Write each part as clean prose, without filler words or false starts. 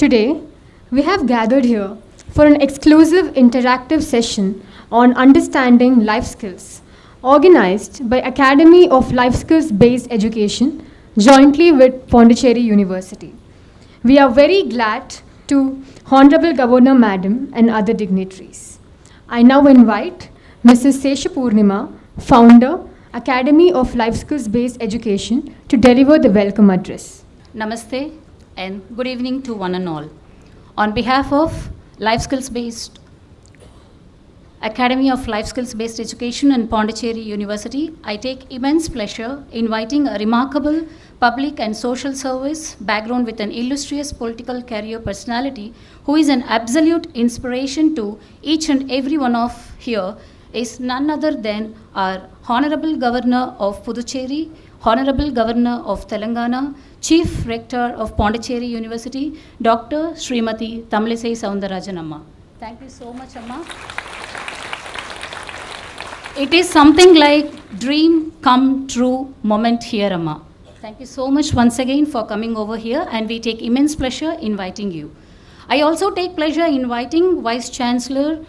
Today, we have gathered here for an exclusive interactive session on understanding life skills, organized by Academy of Life Skills Based Education jointly with Pondicherry University. We are very glad to Hon'ble Governor Madam and other dignitaries. I now invite Mrs. Seshapurnima, founder, Academy of Life Skills Based Education, to deliver the welcome address. Namaste and good evening to one and all. On behalf of Life Skills Based Academy of Life Skills Based Education and Pondicherry University, I take immense pleasure inviting a remarkable public and social service background with an illustrious political career personality who is an absolute inspiration to each and every one of here is none other than our Honorable Governor of Puducherry, Honorable Governor of Telangana, Chief Rector of Pondicherry University, Dr. Srimati Tamilisai Soundararajan Amma. Thank you so much, Amma. It is something like dream come true moment here, Amma. Thank you so much once again for coming over here, and we take immense pleasure inviting you. I also take pleasure inviting Vice Chancellor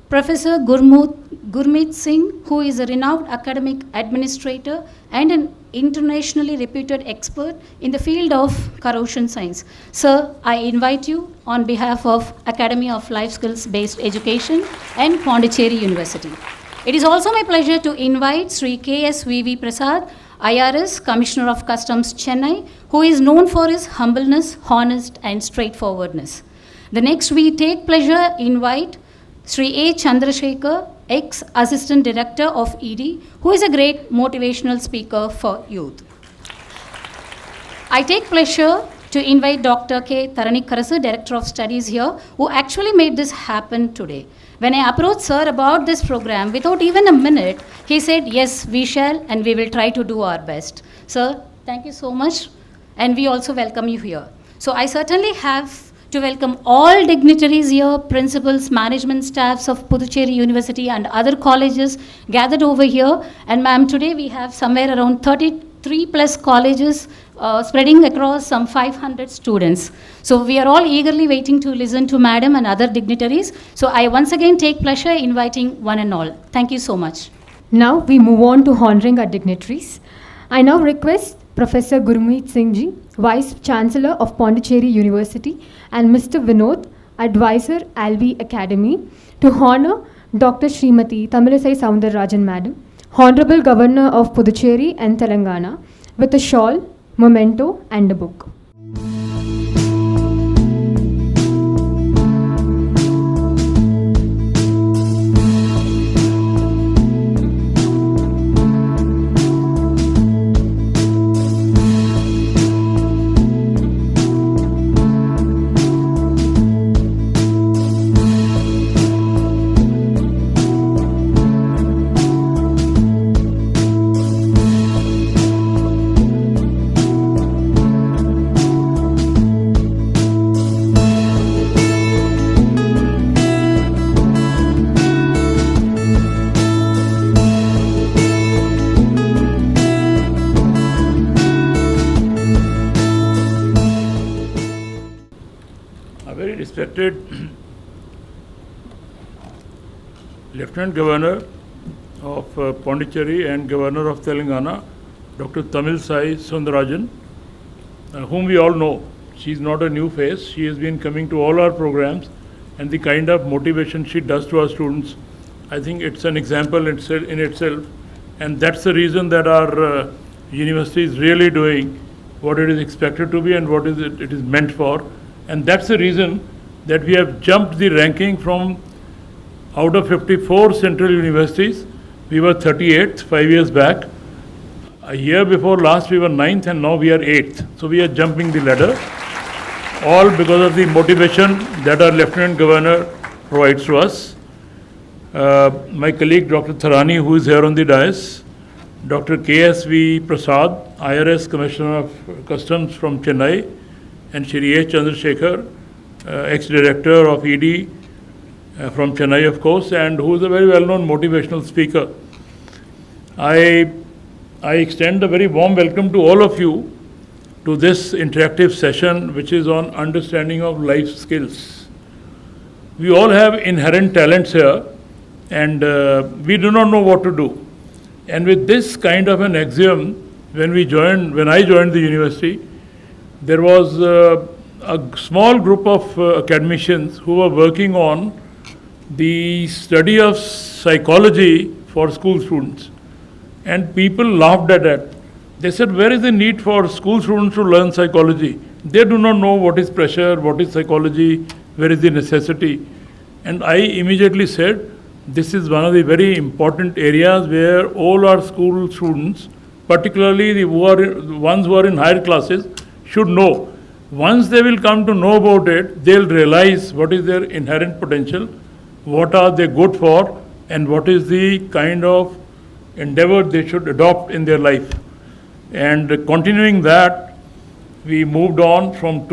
Professor Gurmeet Singh, who is a renowned academic administrator and an internationally reputed expert in the field of corrosion science. Sir, I invite you on behalf of Academy of Life Skills Based Education and Pondicherry University. It is also my pleasure to invite Sri K.S.V.V. Prasad, IRS, Commissioner of Customs, Chennai, who is known for his humbleness, honest, and straightforwardness. The next we take pleasure invite Sri A. Chandrasekhar, ex-Assistant Director of ED, who is a great motivational speaker for youth. I take pleasure to invite Dr. K. Taranikarasu, Director of Studies here, who actually made this happen today. When I approached Sir about this program, without even a minute, he said, yes, we shall, and we will try to do our best. Sir, thank you so much, and we also welcome you here. So I certainly have to welcome all dignitaries here, principals, management staffs of Puducherry University and other colleges gathered over here. And ma'am, today we have somewhere around 33 plus colleges spreading across some 500 students. So we are all eagerly waiting to listen to madam and other dignitaries. So I once again take pleasure inviting one and all. Thank you so much. Now we move on to honoring our dignitaries. I now request Professor Gurmeet Singh Ji, Vice Chancellor of Pondicherry University, and Mr. Vinod, Advisor, Alvi Academy, to honor Dr. Srimati Tamilisai Soundararajan Madam, Honorable Governor of Puducherry and Telangana, with a shawl, memento, and a book. Respected Lieutenant Governor of Pondicherry and Governor of Telangana, Dr. Tamilisai Soundararajan, whom we all know. She is not a new face. She has been coming to all our programs, and the kind of motivation she does to our students, I think it's an example in itself, and that's the reason that our university is really doing what it is expected to be and what it is meant for. And that's the reason that we have jumped the ranking from out of 54 central universities. We were 38th 5 years back. A year before last we were 9th, and now we are 8th. So we are jumping the ladder, all because of the motivation that our Lieutenant Governor provides to us. My colleague Dr. Tharani, who is here on the dais, Dr. K.S.V. Prasad, IRS Commissioner of Customs from Chennai, and Shri A. Chandrasekhar, ex-director of ED from Chennai, of course, and who is a very well-known motivational speaker. I extend a very warm welcome to all of you to this interactive session, which is on understanding of life skills. We all have inherent talents here, and we do not know what to do. And with this kind of an axiom, when I joined the university, there was a small group of academicians who were working on the study of psychology for school students. And people laughed at that. They said, where is the need for school students to learn psychology? They do not know what is pressure, what is psychology, where is the necessity. And I immediately said, this is one of the very important areas where all our school students, particularly the ones who are in higher classes, should know. Once they will come to know about it, they'll realize what is their inherent potential, what are they good for, and what is the kind of endeavor they should adopt in their life. And continuing that, we moved on from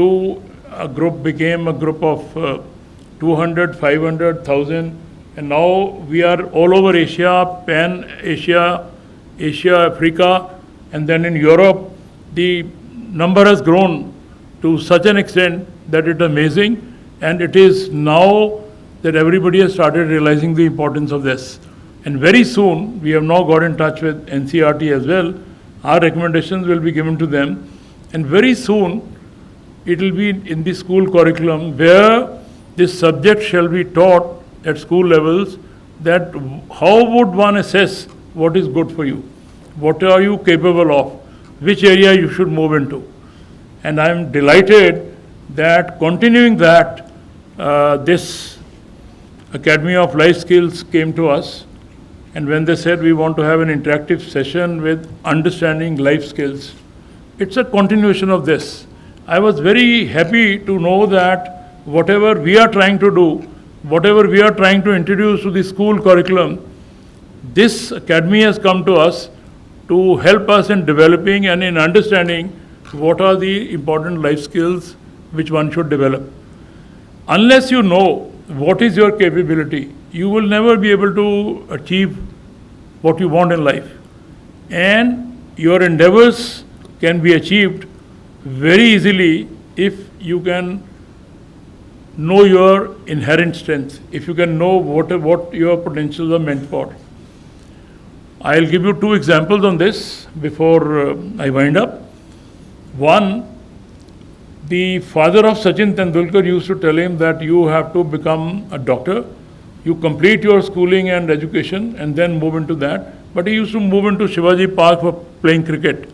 a group became a group of 200, 500, 1,000, and now we are all over Asia, Pan-Asia, Asia, Africa, and then in Europe, the number has grown to such an extent that it's amazing, and it is now that everybody has started realizing the importance of this. And very soon, we have now got in touch with NCERT as well. Our recommendations will be given to them, and very soon, it will be in the school curriculum where this subject shall be taught at school levels, that how would one assess what is good for you? What are you capable of? Which area you should move into? And I am delighted that continuing that, this Academy of Life Skills came to us, and when they said we want to have an interactive session with understanding life skills, it's a continuation of this. I was very happy to know that whatever we are trying to do, whatever we are trying to introduce to the school curriculum, this academy has come to us to help us in developing and in understanding what are the important life skills which one should develop. Unless you know what is your capability, you will never be able to achieve what you want in life. And your endeavors can be achieved very easily if you can know your inherent strengths, if you can know what your potentials are meant for. I'll give you two examples on this before I wind up. One, the father of Sachin Tendulkar used to tell him that you have to become a doctor, you complete your schooling and education and then move into that. But he used to move into Shivaji Park for playing cricket.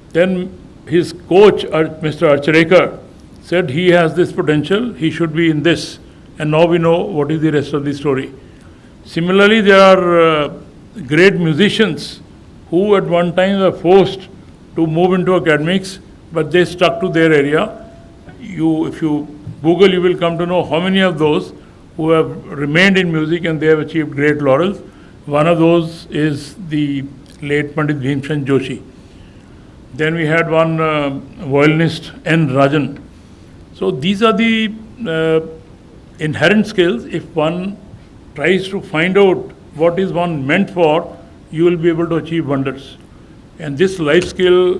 Then his coach, Mr. Archarekar, said he has this potential, he should be in this. And now we know what is the rest of the story. Similarly, there are great musicians who at one time were forced to move into academics, but they stuck to their area. If you Google, you will come to know how many of those who have remained in music and they have achieved great laurels. One of those is the late Pandit Bhimsen Joshi. Then we had one violinist, N. Rajan. So these are the inherent skills. If one tries to find out what is one meant for, you will be able to achieve wonders. And this life skill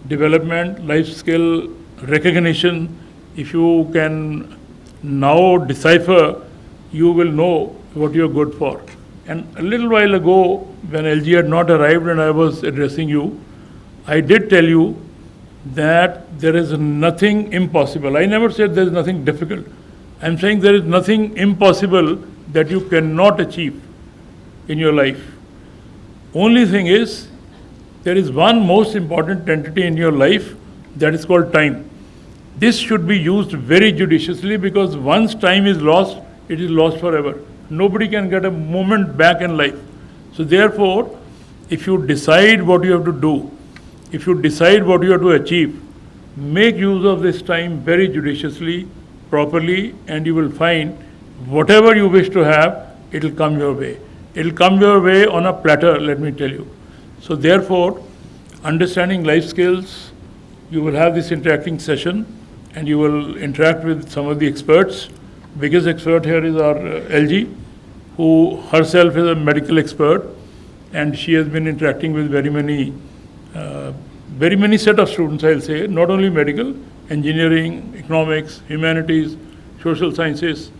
development, life skill recognition, if you can now decipher, you will know what you are good for. And a little while ago, when LG had not arrived and I was addressing you, I did tell you that there is nothing impossible. I never said there is nothing difficult. I'm saying there is nothing impossible that you cannot achieve in your life. Only thing is, there is one most important entity in your life that is called time. This should be used very judiciously, because once time is lost, it is lost forever. Nobody can get a moment back in life. So therefore, if you decide what you have to do, if you decide what you have to achieve, make use of this time very judiciously, properly, and you will find whatever you wish to have, it will come your way. It will come your way on a platter, let me tell you. So therefore, understanding life skills, you will have this interacting session and you will interact with some of the experts. Biggest expert here is our LG, who herself is a medical expert, and she has been interacting with very many very many set of students, I'll say, not only medical, engineering, economics, humanities, social sciences.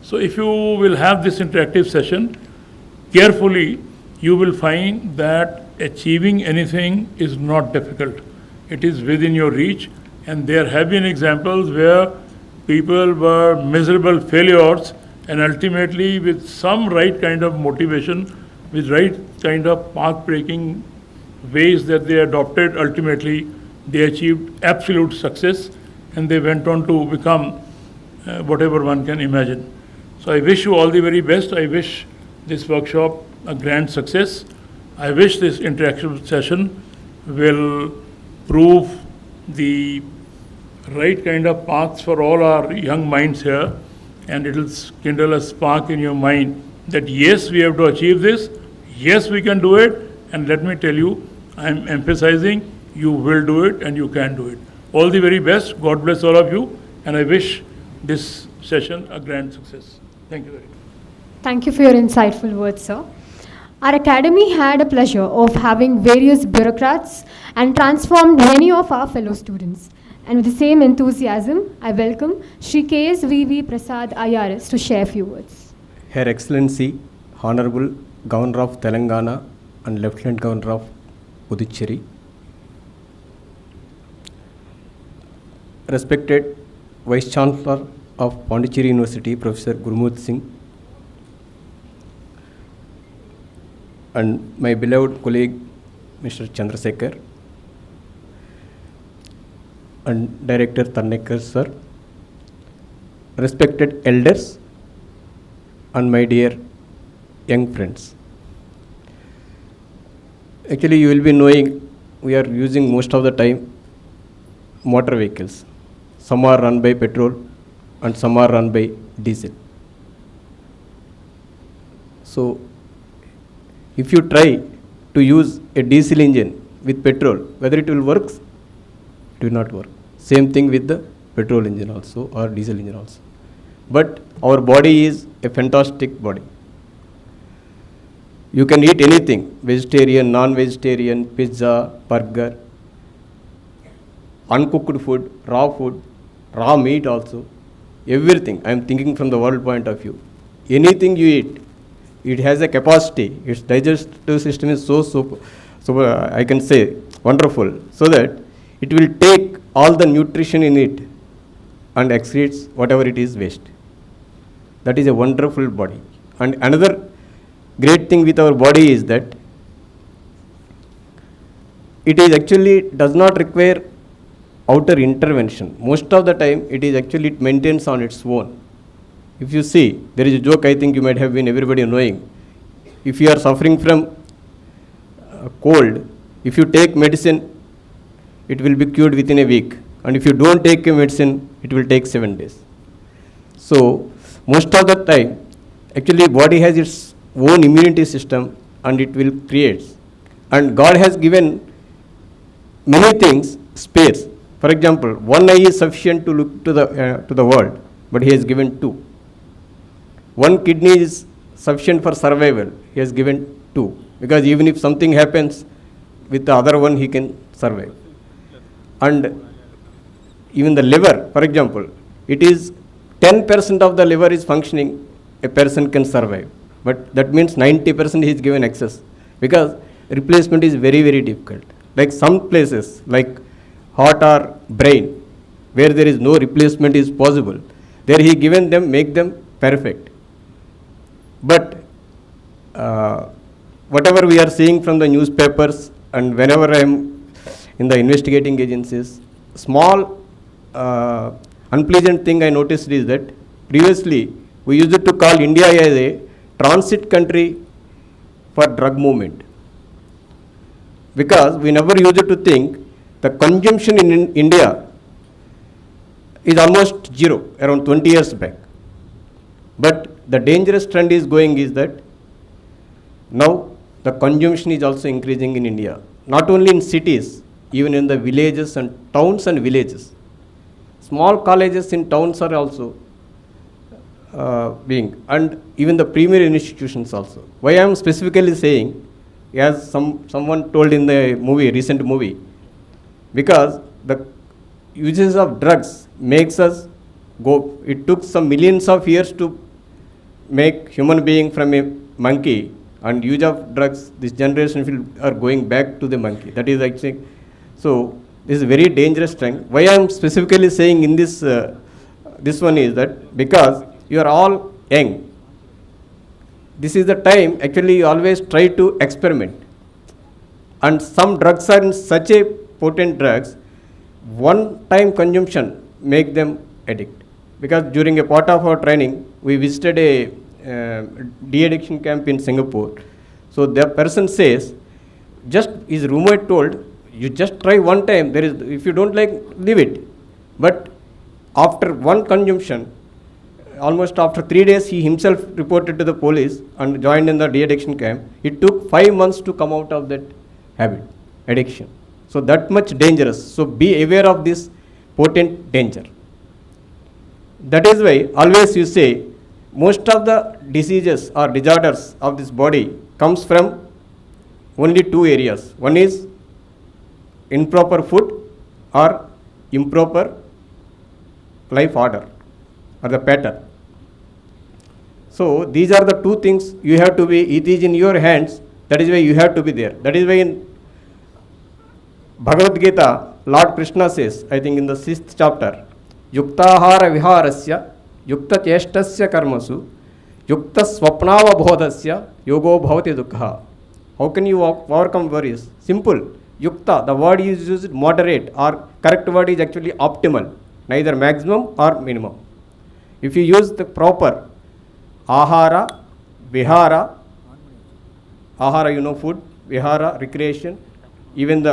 So if you will have this interactive session, carefully, you will find that achieving anything is not difficult. It is within your reach, and there have been examples where people were miserable failures, and ultimately with some right kind of motivation, with right kind of path-breaking ways that they adopted, ultimately they achieved absolute success, and they went on to become whatever one can imagine. So I wish you all the very best. I wish this workshop a grand success. I wish this interactive session will prove the right kind of paths for all our young minds here, and it will kindle a spark in your mind that yes, we have to achieve this, yes, we can do it, and let me tell you, I am emphasizing, you will do it and you can do it. All the very best. God bless all of you, and I wish this session a grand success. Thank you very much. Thank you for your insightful words, sir. Our academy had a pleasure of having various bureaucrats and transformed many of our fellow students. And with the same enthusiasm, I welcome Shri K.S.V.V. Prasad IRS to share a few words. Her Excellency, Honorable Governor of Telangana and Lieutenant Governor of Puducherry, respected Vice Chancellor of Pondicherry University, Professor Gurmut Singh, and my beloved colleague, Mr. Chandrasekhar, and Director Tarnekar sir, respected elders, and my dear young friends. Actually, you will be knowing we are using most of the time motor vehicles. Some are run by petrol and some are run by diesel. So, if you try to use a diesel engine with petrol, whether it will work, it will not work. Same thing with the petrol engine also or diesel engine also. But our body is a fantastic body. You can eat anything, vegetarian, non-vegetarian, pizza, burger, uncooked food, raw meat also, everything. I am thinking from the world point of view. Anything you eat, it has a capacity. Its digestive system is so I can say wonderful, so that it will take all the nutrition in it and excretes whatever it is waste. That is a wonderful body. And another great thing with our body is that it is actually does not require outer intervention. Most of the time it maintains on its own. If you see, there is a joke I think you might have been everybody knowing. If you are suffering from cold, if you take medicine, it will be cured within a week. And if you don't take a medicine, it will take 7 days. So, most of the time, actually body has its own immunity system and it will create. And God has given many things space. For example, one eye is sufficient to look to the world, but He has given 2. One kidney is sufficient for survival. He has given 2. Because even if something happens, with the other one he can survive. And even the liver, for example, it is 10% of the liver is functioning, a person can survive. But that means 90% he is given excess. Because replacement is very, very difficult. Like some places, like heart or brain, where there is no replacement is possible, there he given them, make them perfect. But whatever we are seeing from the newspapers and whenever I am in the investigating agencies, small unpleasant thing I noticed is that previously we used to call India as a transit country for drug movement. Because we never used to think the consumption in India is almost zero, around 20 years back. But the dangerous trend is going is that now the consumption is also increasing in India. Not only in cities, even in the villages and towns and villages. Small colleges in towns are also being, and even the premier institutions also. Why I am specifically saying, as someone told in the movie, recent movie, because the uses of drugs makes us go. It took some millions of years to make human being from a monkey, and use of drugs, this generation are going back to the monkey. That is actually, so this is a very dangerous thing. Why I am specifically saying in this, this one is that because you are all young. This is the time actually you always try to experiment. And some drugs are in such a potent drugs, one time consumption make them addict. Because during a part of our training, we visited a de-addiction camp in Singapore. So the person says, just his roommate told, you just try one time, there is, if you don't like, leave it. But after one consumption, almost after 3 days, he himself reported to the police and joined in the de-addiction camp. It took 5 months to come out of that habit, addiction. So that much dangerous. So be aware of this potent danger. That is why always you say, most of the diseases or disorders of this body comes from only 2 areas. One is improper food or improper life order or the pattern. So these are the 2 things you have to be, it is in your hands, that is why you have to be there. That is why in Bhagavad Gita, Lord Krishna says, I think in the 6th chapter, Yuktahara viharasya, Yukta cheshtasya karmasu, Yukta swapnava bodhasya, yogo bhavati dukha. How can you overcome worries? Simple. Yukta, the word is used moderate, or correct word is actually optimal, neither maximum or minimum. If you use the proper ahara, vihara, ahara you know food, vihara recreation, even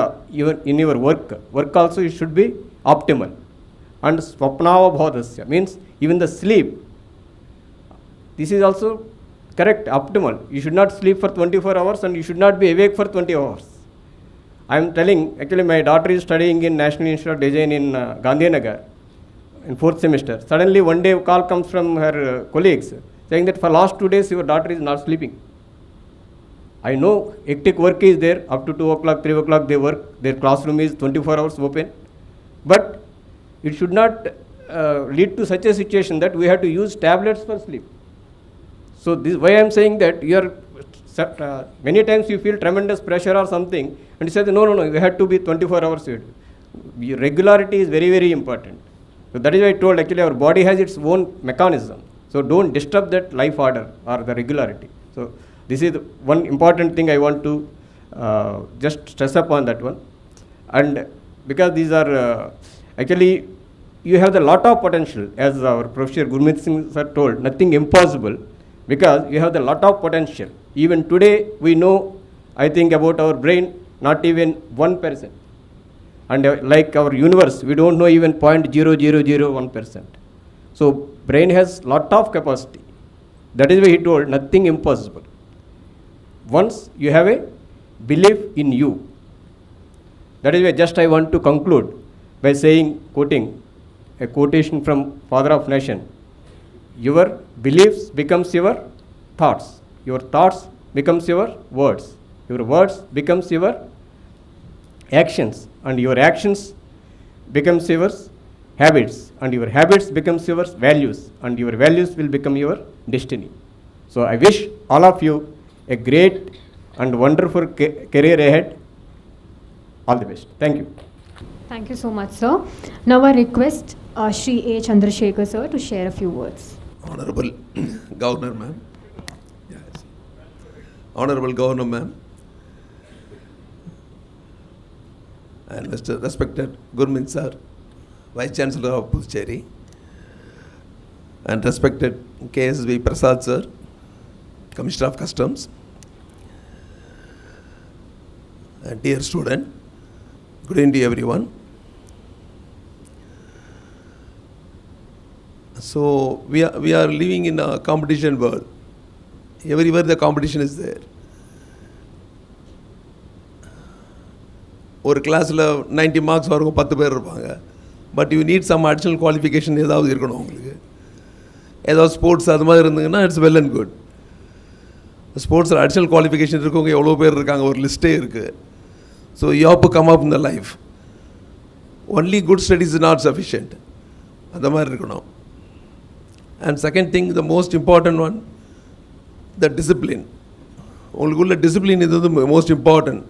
in your work also it should be optimal. And swapnava bodhasya means even the sleep, this is also correct, optimal. You should not sleep for 24 hours and you should not be awake for 20 hours. I am telling, actually my daughter is studying in National Institute of Design in Gandhinagar in 4th semester. Suddenly one day a call comes from her colleagues saying that for last 2 days your daughter is not sleeping. I know hectic work is there, up to 2 o'clock, 3 o'clock they work, their classroom is 24 hours open. But it should not lead to such a situation that we have to use tablets for sleep. So this why I am saying that you are, many times you feel tremendous pressure or something and you say no, you have to be 24 hours. Regularity is very, very important. So that is why I told actually our body has its own mechanism. So don't disturb that life order or the regularity. So this is one important thing I want to just stress upon that one. And because these are actually you have a lot of potential, as our Professor Gurmeet Singh sir told, nothing impossible, because you have a lot of potential. Even today we know, I think about our brain, not even 1%. And like our universe, we don't know even 0.0001%. So brain has lot of capacity. That is why he told nothing impossible. Once you have a belief in you. That is why just I want to conclude by saying, quoting a quotation from Father of Nation. Your beliefs becomes your thoughts. Your thoughts becomes your words. Your words becomes your actions. And your actions becomes your habits. And your habits becomes your values. And your values will become your destiny. So I wish all of you a great and wonderful career ahead. All the best. Thank you. Thank you so much, sir. Now I request Shri A. Chandrasekhar, sir, to share a few words. Honorable Governor, ma'am. Yes. Honorable Governor, ma'am. And Mr. Respected Gurmeet sir, Vice Chancellor of Puducherry. And respected KSV Prasad sir, Commissioner of Customs. And dear student, good evening to everyone. So we are living in a competition world. Everywhere the competition is there. ஒரு கிளாஸில் 90 marks வரைக்கும் 10 பேர் இருப்பாங்க. But you need some additional qualification ஏதாவது இருக்கணும் உங்களுக்கு. ஏதாவது sports அது மாதிரி இருந்ததுன்னா இட்ஸ் வெல் அண்ட் குட். ஸ்போர்ட்ஸில் அடிஷ்னல் குவாலிஃபிகேஷன் இருக்கவங்க எவ்வளோ பேர் இருக்காங்க, ஒரு லிஸ்ட்டே இருக்குது. So you have to come up in the life. only good studies is not sufficient. அந்த மாதிரி இருக்கணும். And second thing, the most important one, the discipline. உங்களுக்குள்ள discipline is the most important.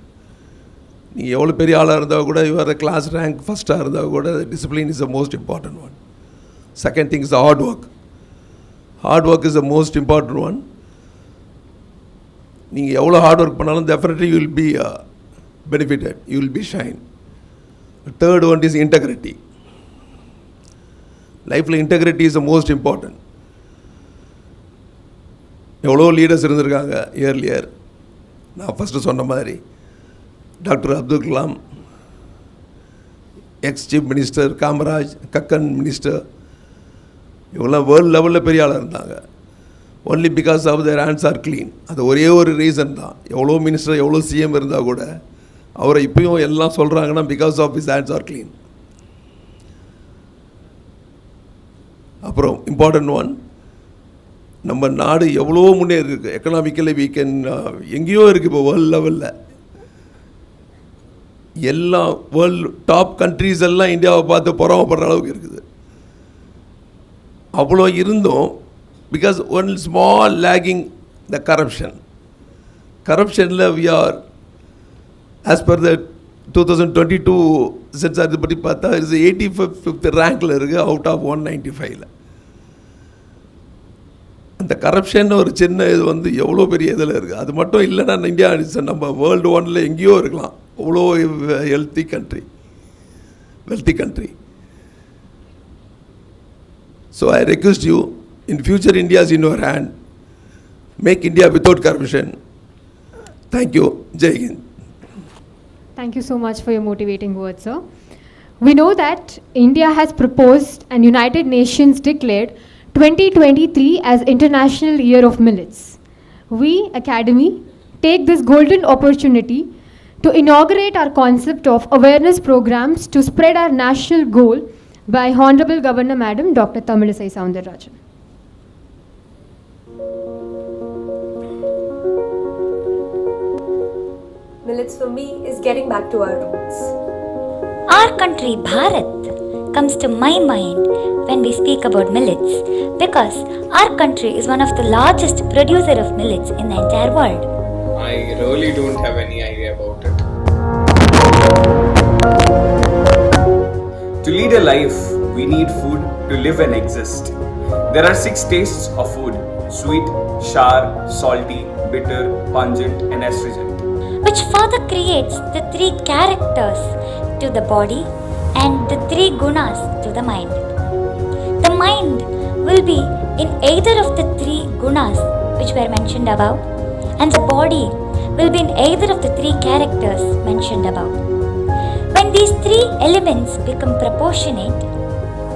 நீங்கள் எவ்வளோ பெரிய ஆளாக இருந்தால் கூட, you are a class rank ஃபஸ்ட்டாக இருந்தால் கூட, discipline is the most important one. Second thing is the hard work. Hard work is the most important one. நீங்கள் எவ்வளோ ஹார்ட் ஒர்க் பண்ணாலும் definitely you will be benefited, you will be shine. The third one is integrity. Life integrity is the most important. எவ்வளோ leaders இருந்திருக்காங்க earlier. நான் first சொன்ன மாதிரி doctor Abdul Kalam, ex chief minister Kamaraj, Kakkan minister, இவங்கெல்லாம் world லெவலில் பெரிய ஆளாக இருந்தாங்க. Only because of their hands are clean. அது ஒரே ஒரு ரீசன் தான். எவ்வளோ மினிஸ்டர் எவ்வளோ சிஎம் இருந்தால் கூட அவரை இப்பயும் எல்லாம் சொல்கிறாங்கன்னா because of his hands are clean. அப்புறம் இம்பார்ட்டன்ட் ஒன், நம்ம நாடு எவ்வளோ முன்னேறி இருக்குது எக்கனாமிக்கலி. வீக்கென் எங்கேயோ இருக்குது இப்போ வேர்ல்டு லெவலில். எல்லா வேர்ல்டு டாப் கண்ட்ரீஸ் எல்லாம் இந்தியாவை பார்த்து பொறாமப்படுற அளவுக்கு இருக்குது. அவ்வளோ இருந்தும் because one small lagging the corruption. கரப்ஷனில் we are as per the 2022 census பற்றி பார்த்தா இட்ஸ் 85th ரேங்கில் இருக்குது அவுட் ஆஃப் 195. அந்த கரப்ஷன் ஒரு சின்ன இது வந்து எவ்வளோ பெரிய இதில் இருக்குது. அது மட்டும் இல்லைன்னா இந்தியா நம்ம வேர்ல்டு ஒன்ல எங்கேயோ இருக்கலாம். அவ்வளோ wealthy country. So I request you, in future India is in your hand. Make India without corruption. Thank you. Jai Hind. Thank you so much for your motivating words, sir. We know that India has proposed and United Nations declared 2023 as International Year of Millets. We, Academy, take this golden opportunity to inaugurate our concept of awareness programs to spread our national goal by Hon'ble Governor Madam Dr. Tamilisai Soundararajan. Millets for me is getting back to our roots. Our country, Bharat, comes to my mind when we speak about millets because our country is one of the largest producer of millets in the entire world. I really don't have any idea about it. To lead a life, we need food to live and exist. There are 6 tastes of food: sweet, sour, salty, bitter, pungent and astringent, which further creates the 3 characters to the body and the 3 gunas to the mind. The mind will be in either of the 3 gunas which were mentioned above, and the body will be in either of the 3 characters mentioned above. When these 3 elements become proportionate,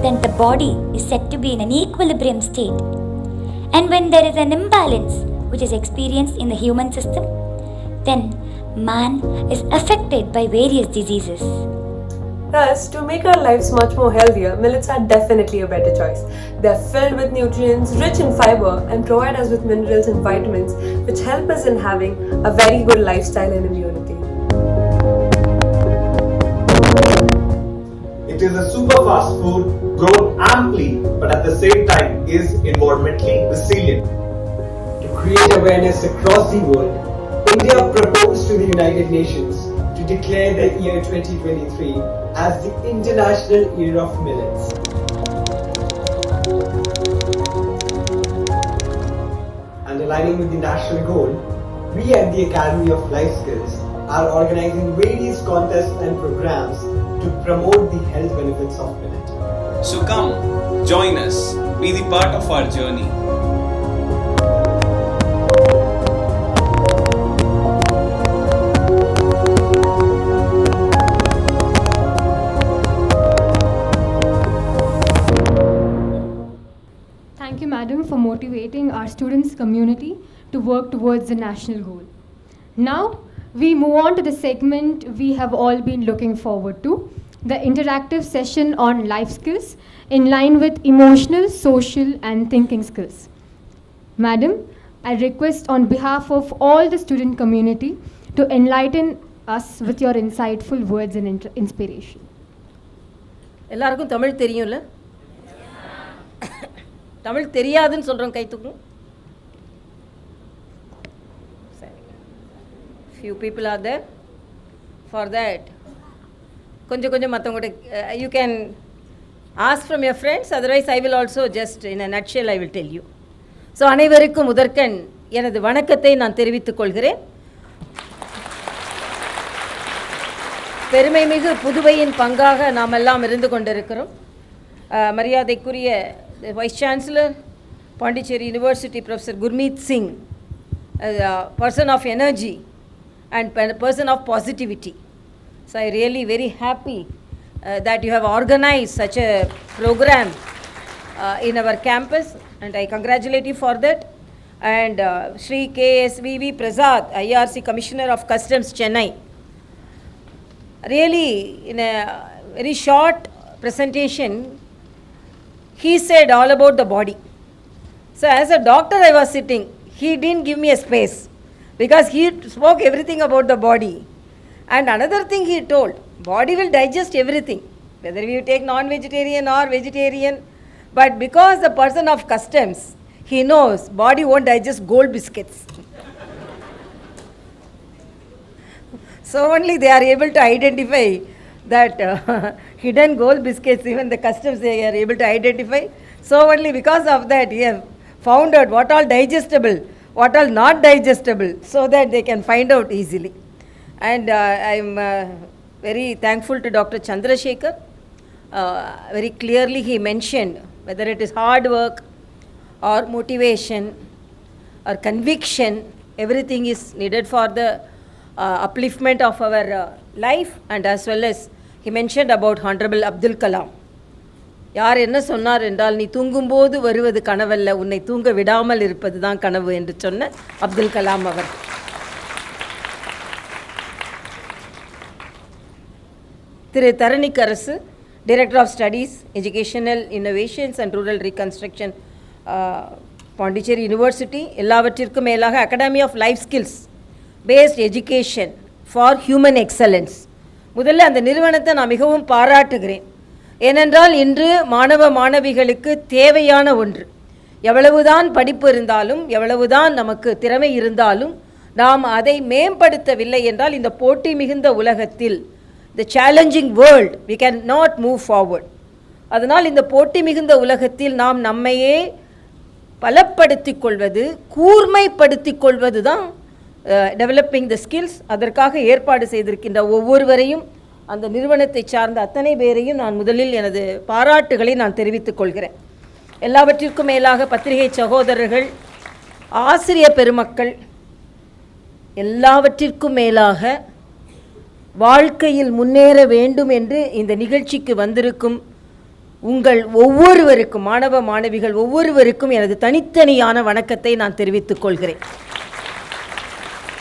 then the body is said to be in an equilibrium state. And when there is an imbalance which is experienced in the human system, then man is affected by various diseases. Thus, to make our lives much more healthier, millets are definitely a better choice. They're filled with nutrients, rich in fiber, and provide us with minerals and vitamins, which help us in having a very good lifestyle and immunity. It is a super fast food grown amply, but at the same time is environmentally resilient. To create awareness across the world, India proposed to the United Nations to declare the year 2023 as the International Year of Millets. And aligning with the national goal, we at the Academy of Lifeskills are organizing various contests and programs to promote the health benefits of millet. So come, join us, be the part of our journey. Thank you, Madam, for motivating our students' community to work towards the national goal. Now, we move on to the segment we have all been looking forward to, the interactive session on life skills in line with emotional, social, and thinking skills. Madam, I request on behalf of all the student community to enlighten us with your insightful words and inspiration. எல்லாருக்கும் தமிழ் தெரியும்ல? தமிழ் தெரியாதுன்னு சொல்கிறோம், கை தூக்கும். Few people are there. For that, கொஞ்சம் மற்றவங்கள்ட்ட you can ask from your friends, otherwise I will also just in a nutshell I will tell you. So அனைவருக்கும் முதற்கண் எனது வணக்கத்தை நான் தெரிவித்துக் கொள்கிறேன். பெருமைமிகு புதுவையின் பங்காக நாம் எல்லாம் இருந்து கொண்டிருக்கிறோம். மரியாதைக்குரிய vice chancellor Pondicherry university professor Gurmeet Singh, person of energy and person of positivity. So I really very happy that you have organized such a program in our campus, and I congratulate you for that. And Shri KSVV Prasad, IRC Commissioner of Customs, Chennai, really in a very short presentation he said all about the body. So as a doctor I was sitting, he didn't give me a space because he spoke everything about the body. And another thing he told, body will digest everything, whether you take non-vegetarian or vegetarian, but because the person of customs, he knows body won't digest gold biscuits. So only they are able to identify that hidden gold biscuits, even the customs they are able to identify. So only because of that he have found out what all digestible, what all not digestible, so that they can find out easily. And I am very thankful to Dr. Chandrasekhar. Very clearly he mentioned whether it is hard work or motivation or conviction, everything is needed for the upliftment of our life. And as well as he mentioned about Hon'ble Abdul Kalam. யார் என்ன சொன்னார் என்றால், நீ தூங்கும்போது வருவது கனவல்ல, உன்னை தூங்க விடாமல் இருப்பது தான் கனவு என்று சொன்ன அப்துல் கலாம் அவர். திரு தரணிக்கரசு, Director of Studies, Educational Innovations and Rural Reconstruction, Pondicherry University, எல்லாவற்றிற்கும் மேலாக Academy of Lifeskills, Based Education for Human Excellence. முதல்ல அந்த நிறுவனத்தை நான் மிகவும் பாராட்டுகிறேன். ஏனென்றால் இன்று மாணவ மாணவிகளுக்கு தேவையான ஒன்று, எவ்வளவுதான் படிப்பு இருந்தாலும், எவ்வளவுதான் நமக்கு திறமை இருந்தாலும், நாம் அதை மேம்படுத்தவில்லை என்றால் இந்த போட்டி மிகுந்த உலகத்தில், the challenging world, we cannot move forward. அதனால் இந்த போட்டி மிகுந்த உலகத்தில் நாம் நம்மையே பலப்படுத்திக் கொள்வது, கூர்மைப்படுத்திக் கொள்வது தான் டெவலப்பிங் த ஸ்கில்ஸ். அதற்காக ஏற்பாடு செய்திருக்கின்ற ஒவ்வொருவரையும், அந்த நிறுவனத்தை சார்ந்த அத்தனை பேரையும் நான் முதலில் எனது பாராட்டுகளை நான் தெரிவித்துக் கொள்கிறேன். எல்லாவற்றிற்கும் மேலாக பத்திரிகை சகோதரர்கள், ஆசிரிய பெருமக்கள், எல்லாவற்றிற்கும் மேலாக வாழ்க்கையில் முன்னேற வேண்டும் என்று இந்த நிகழ்ச்சிக்கு வந்திருக்கும் உங்கள் ஒவ்வொருவருக்கும், மாணவ மாணவிகள் ஒவ்வொருவருக்கும் எனது தனித்தனியான வணக்கத்தை நான் தெரிவித்துக் கொள்கிறேன்.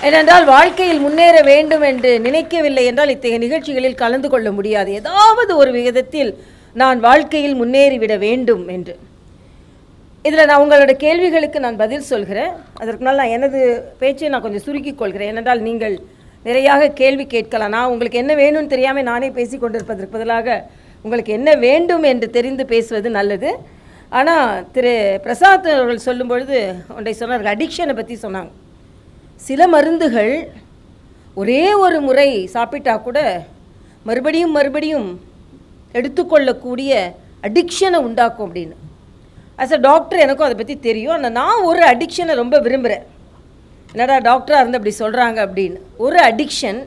ஏனென்றால் வாழ்க்கையில் முன்னேற வேண்டும் என்று நினைக்கவில்லை என்றால் இத்தகைய நிகழ்ச்சிகளில் கலந்து கொள்ள முடியாது. ஏதாவது ஒரு விதத்தில் நான் வாழ்க்கையில் முன்னேறிவிட வேண்டும் என்று. இதில் நான் உங்களோட கேள்விகளுக்கு நான் பதில் சொல்கிறேன். அதற்கு முன்னால் நான் எனது பேச்சை நான் கொஞ்சம் சுருக்கிக் கொள்கிறேன். ஏனென்றால் நீங்கள் நிறையாக கேள்வி கேட்கலாம். நான் உங்களுக்கு என்ன வேணும்னு தெரியாமல் நானே பேசி கொண்டிருப்பதற்கு பதிலாக உங்களுக்கு என்ன வேண்டும் என்று தெரிந்து பேசுவது நல்லது. ஆனால் திரு பிரசாத் அவர்கள் சொல்லும்பொழுது ஒன்றை சொன்னார்கள், அடிக்ஷனை பற்றி சொன்னாங்க. சில மருந்துகள் ஒரே ஒரு முறை சாப்பிட்டா கூட மறுபடியும் மறுபடியும் எடுத்துக்கொள்ளக்கூடிய அடிக்ஷனை உண்டாக்கும் அப்படின்னு. ஆஸ் அ டாக்டர் எனக்கும் அதை பற்றி தெரியும். ஆனால் நான் ஒரு அடிக்ஷனை ரொம்ப விரும்புகிறேன். என்னடா டாக்டராக இருந்து அப்படி சொல்கிறாங்க அப்படின்னு. ஒரு அடிக்ஷன்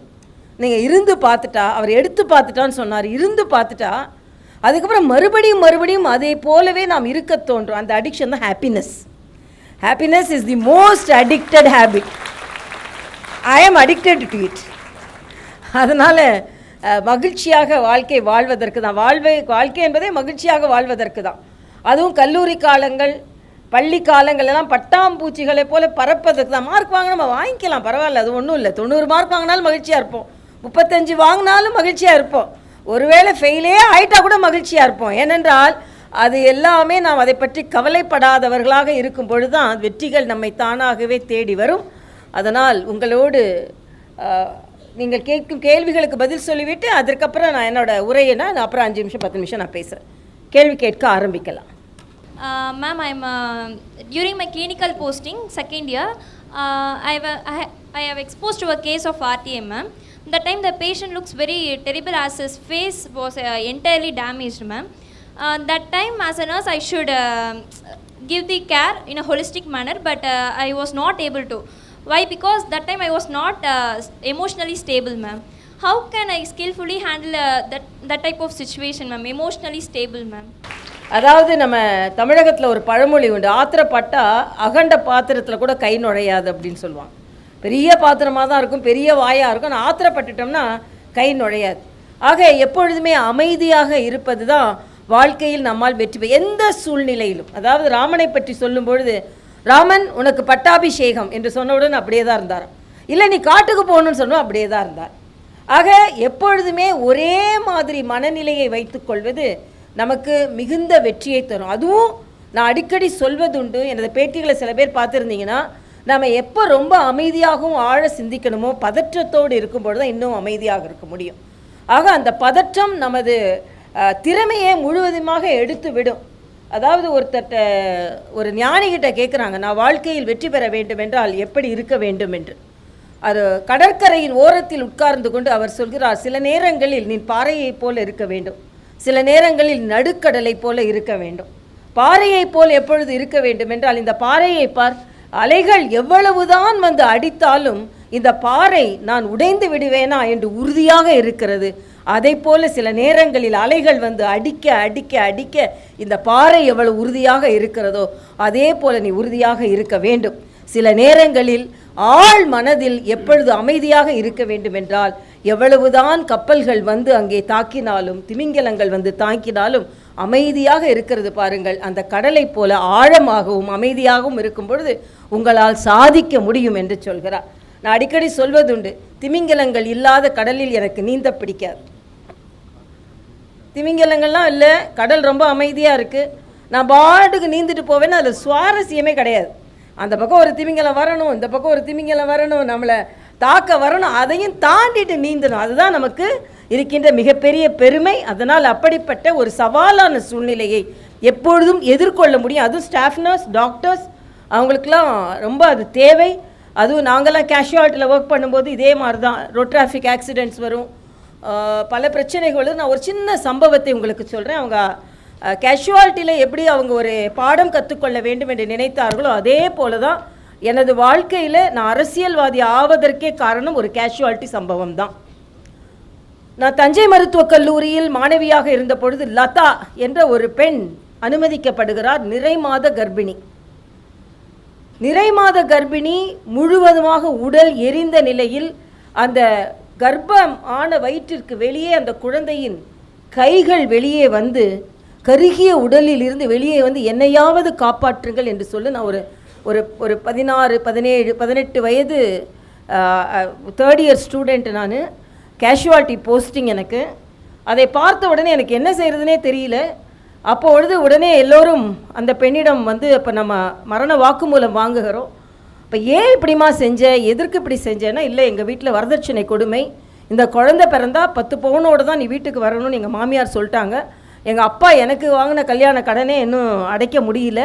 நீங்கள் இருந்து பார்த்துட்டா, அவர் எடுத்து பார்த்துட்டான்னு சொன்னார், இருந்து பார்த்துட்டா அதுக்கப்புறம் மறுபடியும் மறுபடியும் அதே போலவே நாம் இருக்க தோன்றும். அந்த அடிக்ஷன் தான் happiness. Happiness is the most addicted habit. I am addicted to it. அதனால் மகிழ்ச்சியாக வாழ்க்கை வாழ்வதற்கு தான், வாழ்க்கை என்பதே மகிழ்ச்சியாக வாழ்வதற்கு தான். அதுவும் கல்லூரி காலங்கள், பள்ளி காலங்கள் எல்லாம் பட்டாம்பூச்சிகளை போல பறப்பதற்கு தான். மார்க் வாங்க நம்ம வாங்கிக்கலாம், பரவாயில்ல, அது ஒன்றும் இல்லை. 90 மார்க் வாங்கினாலும் மகிழ்ச்சியாக இருப்போம், 35 வாங்கினாலும் மகிழ்ச்சியாக இருப்போம், ஒருவேளை ஃபெயிலே ஆகிட்டா கூட மகிழ்ச்சியாக இருப்போம். ஏனென்றால் அது எல்லாமே நாம் அதை பற்றி கவலைப்படாதவர்களாக இருக்கும் பொழுது தான் வெற்றிகள் நம்மை தானாகவே தேடி வரும். அதனால் உங்களோடு நீங்கள் கேட்கும் கேள்விகளுக்கு பதில் சொல்லிவிட்டு அதற்கப்புறம் நான் என்னோட உரையை நான் அப்புறம் 5 நிமிஷம் 10 நிமிஷம் நான் பேசுகிறேன். கேள்வி கேட்க ஆரம்பிக்கலாம். Ma'am, I'm during my clinical posting, second year, I have exposed to a case of RTA, ma'am. That time the patient looks very terrible as his face was entirely damaged, ma'am. That time as a nurse I should give the care in a holistic manner, but I was not able to. Why? Because that time I was not emotionally stable, ma'am. How can I skillfully handle that type of situation, ma'am? Emotionally stable, ma'am. அதாவது நம்ம தமிழகத்தில் ஒரு பழமொழி உண்டு, ஆத்திரப்பட்டா அகண்ட பாத்திரத்தில் கூட கை நுழையாது அப்படின்னு சொல்லுவாங்க. பெரிய பாத்திரமாக தான் இருக்கும், பெரிய வாயாக இருக்கும், ஆனால் ஆத்திரப்பட்டுட்டோம்னா கை நுழையாது. ஆக எப்பொழுதுமே அமைதியாக இருப்பது தான் வாழ்க்கையில் நம்மால் வெற்றி எந்த சூழ்நிலையிலும். அதாவது ராமனை பற்றி சொல்லும் பொழுது, ராமன் உனக்கு பட்டாபிஷேகம் என்று சொன்னவுடன் அப்படியே தான் இருந்தார். இல்லை நீ காட்டுக்கு போகணுன்னு சொன்னோம், அப்படியே தான் இருந்தார். ஆக எப்பொழுதுமே ஒரே மாதிரி மனநிலையை வைத்துக்கொள்வது நமக்கு மிகுந்த வெற்றியை தரும். அதுவும் நான் அடிக்கடி சொல்வதுண்டு, எனது பேட்டிகளை சில பேர் பார்த்துருந்தீங்கன்னா, நம்ம எப்போ ரொம்ப அமைதியாகவும் ஆழ சிந்திக்கணுமோ பதற்றத்தோடு இருக்கும்பொழுது தான் இன்னும் அமைதியாக இருக்க முடியும். ஆக அந்த பதற்றம் நமது திறமையை முழுவதுமாக எடுத்து விடும். அதாவது ஒரு ஞானிகிட்ட கேட்குறாங்க, நான் வாழ்க்கையில் வெற்றி பெற வேண்டும் என்றால் எப்படி இருக்க வேண்டும் என்று. அது கடற்கரையின் ஓரத்தில் உட்கார்ந்து கொண்டு அவர் சொல்கிறார், சில நேரங்களில் நீ பாறையை போல இருக்க வேண்டும், சில நேரங்களில் நடுக்கடலை போல இருக்க வேண்டும். பாறையை போல் எப்பொழுது இருக்க வேண்டும் என்றால், இந்த பாறையை பார், அலைகள் எவ்வளவுதான் வந்து அடித்தாலும் இந்த பாறை நான் உடைந்து விடுவேனா என்று உறுதியாக இருக்கிறது. அதை போல சில நேரங்களில் அலைகள் வந்து அடிக்க அடிக்க அடிக்க இந்த பாறை எவ்வளவு உறுதியாக இருக்கிறதோ அதே போல நீ உறுதியாக இருக்க வேண்டும். சில நேரங்களில் ஆழ் மனதில் எப்பொழுது அமைதியாக இருக்க வேண்டும் என்றால், எவ்வளவுதான் கப்பல்கள் வந்து அங்கே தாக்கினாலும், திமிங்கலங்கள் வந்து தாக்கினாலும் அமைதியாக இருக்கிறது பாருங்கள். அந்த கடலை போல ஆழமாகவும் அமைதியாகவும் இருக்கும் பொழுது உங்களால் சாதிக்க முடியும் என்று சொல்கிறார். நான் அடிக்கடி சொல்வதுண்டு, திமிங்கலங்கள் இல்லாத கடலில் எனக்கு நீந்த பிடிக்காது. திமிங்கலங்கள்லாம் இல்லை, கடல் ரொம்ப அமைதியாக இருக்குது, நான் பாட்டுக்கு நீந்துட்டு போவேன்னு அதில் சுவாரஸ்யமே கிடையாது. அந்த பக்கம் ஒரு திமிங்கலம் வரணும், இந்த பக்கம் ஒரு திமிங்கலம் வரணும், நம்மளை தாக்க வரணும், அதையும் தாண்டிட்டு நீந்தணும். அதுதான் நமக்கு இருக்கின்ற மிகப்பெரிய பெருமை. அதனால் அப்படிப்பட்ட ஒரு சவாலான சூழ்நிலையை எப்பொழுதும் எதிர்கொள்ள முடியும். அதுவும் ஸ்டாஃப் நர்ஸ், டாக்டர்ஸ், அவங்களுக்கெல்லாம் ரொம்ப அது தேவை. அதுவும் நாங்கள்லாம் கேஷுவாலிட்டியில் ஒர்க் பண்ணும்போது இதே மாதிரி தான் ரோட் டிராஃபிக் ஆக்சிடெண்ட்ஸ் வரும், பல பிரச்சனைகள். நான் ஒரு சின்ன சம்பவத்தை உங்களுக்கு சொல்கிறேன். அவங்க கேஷுவாலிட்டியில் எப்படி அவங்க ஒரு பாடம் கற்றுக்கொள்ள வேண்டும் என்று நினைத்தார்களோ அதே போல தான் எனது வாழ்க்கையில் நான் அரசியல்வாதி ஆவதற்கே காரணம் ஒரு கேஷுவாலிட்டி சம்பவம் தான். நான் தஞ்சை மருத்துவக் கல்லூரியில் மாணவியாக இருந்த பொழுது லதா என்ற ஒரு பெண் அனுமதிக்கப்படுகிறார். நிறைமாத கர்ப்பிணி. நிறைமாத கர்ப்பிணி முழுவதுமாக உடல் எரிந்த நிலையில் அந்த கர்ப்பம் ஆன வயிற்றிற்கு வெளியே அந்த குழந்தையின் கைகள் வெளியே வந்து கருகிய உடலில் இருந்து வெளியே வந்து என்னையாவது காப்பாற்றுங்கள் என்று சொல்லி நான் ஒரு 16, 17, 18 வயது தேர்ட் இயர் ஸ்டூடெண்ட். நான் கேஷுவாலிட்டி போஸ்டிங் எனக்கு. அதை பார்த்த உடனே எனக்கு என்ன செய்கிறதுனே தெரியல. அப்பொழுது உடனே எல்லோரும் அந்த பெண்ணிடம் வந்து இப்போ நம்ம மரண வாக்குமூலம் வாங்குகிறோம். இப்போ ஏன் இப்படிமா செஞ்ச, எதற்கு இப்படி செஞ்சேன்னா, இல்லை எங்கள் வீட்டில் வரதட்சணை கொடுமை, இந்த குழந்தை பிறந்தா 10 பவுனோடு தான் நீ வீட்டுக்கு வரணும்னு எங்கள் மாமியார் சொல்லிட்டாங்க. எங்கள் அப்பா எனக்கு வாங்கின கல்யாண கடனே இன்னும் அடைக்க முடியல,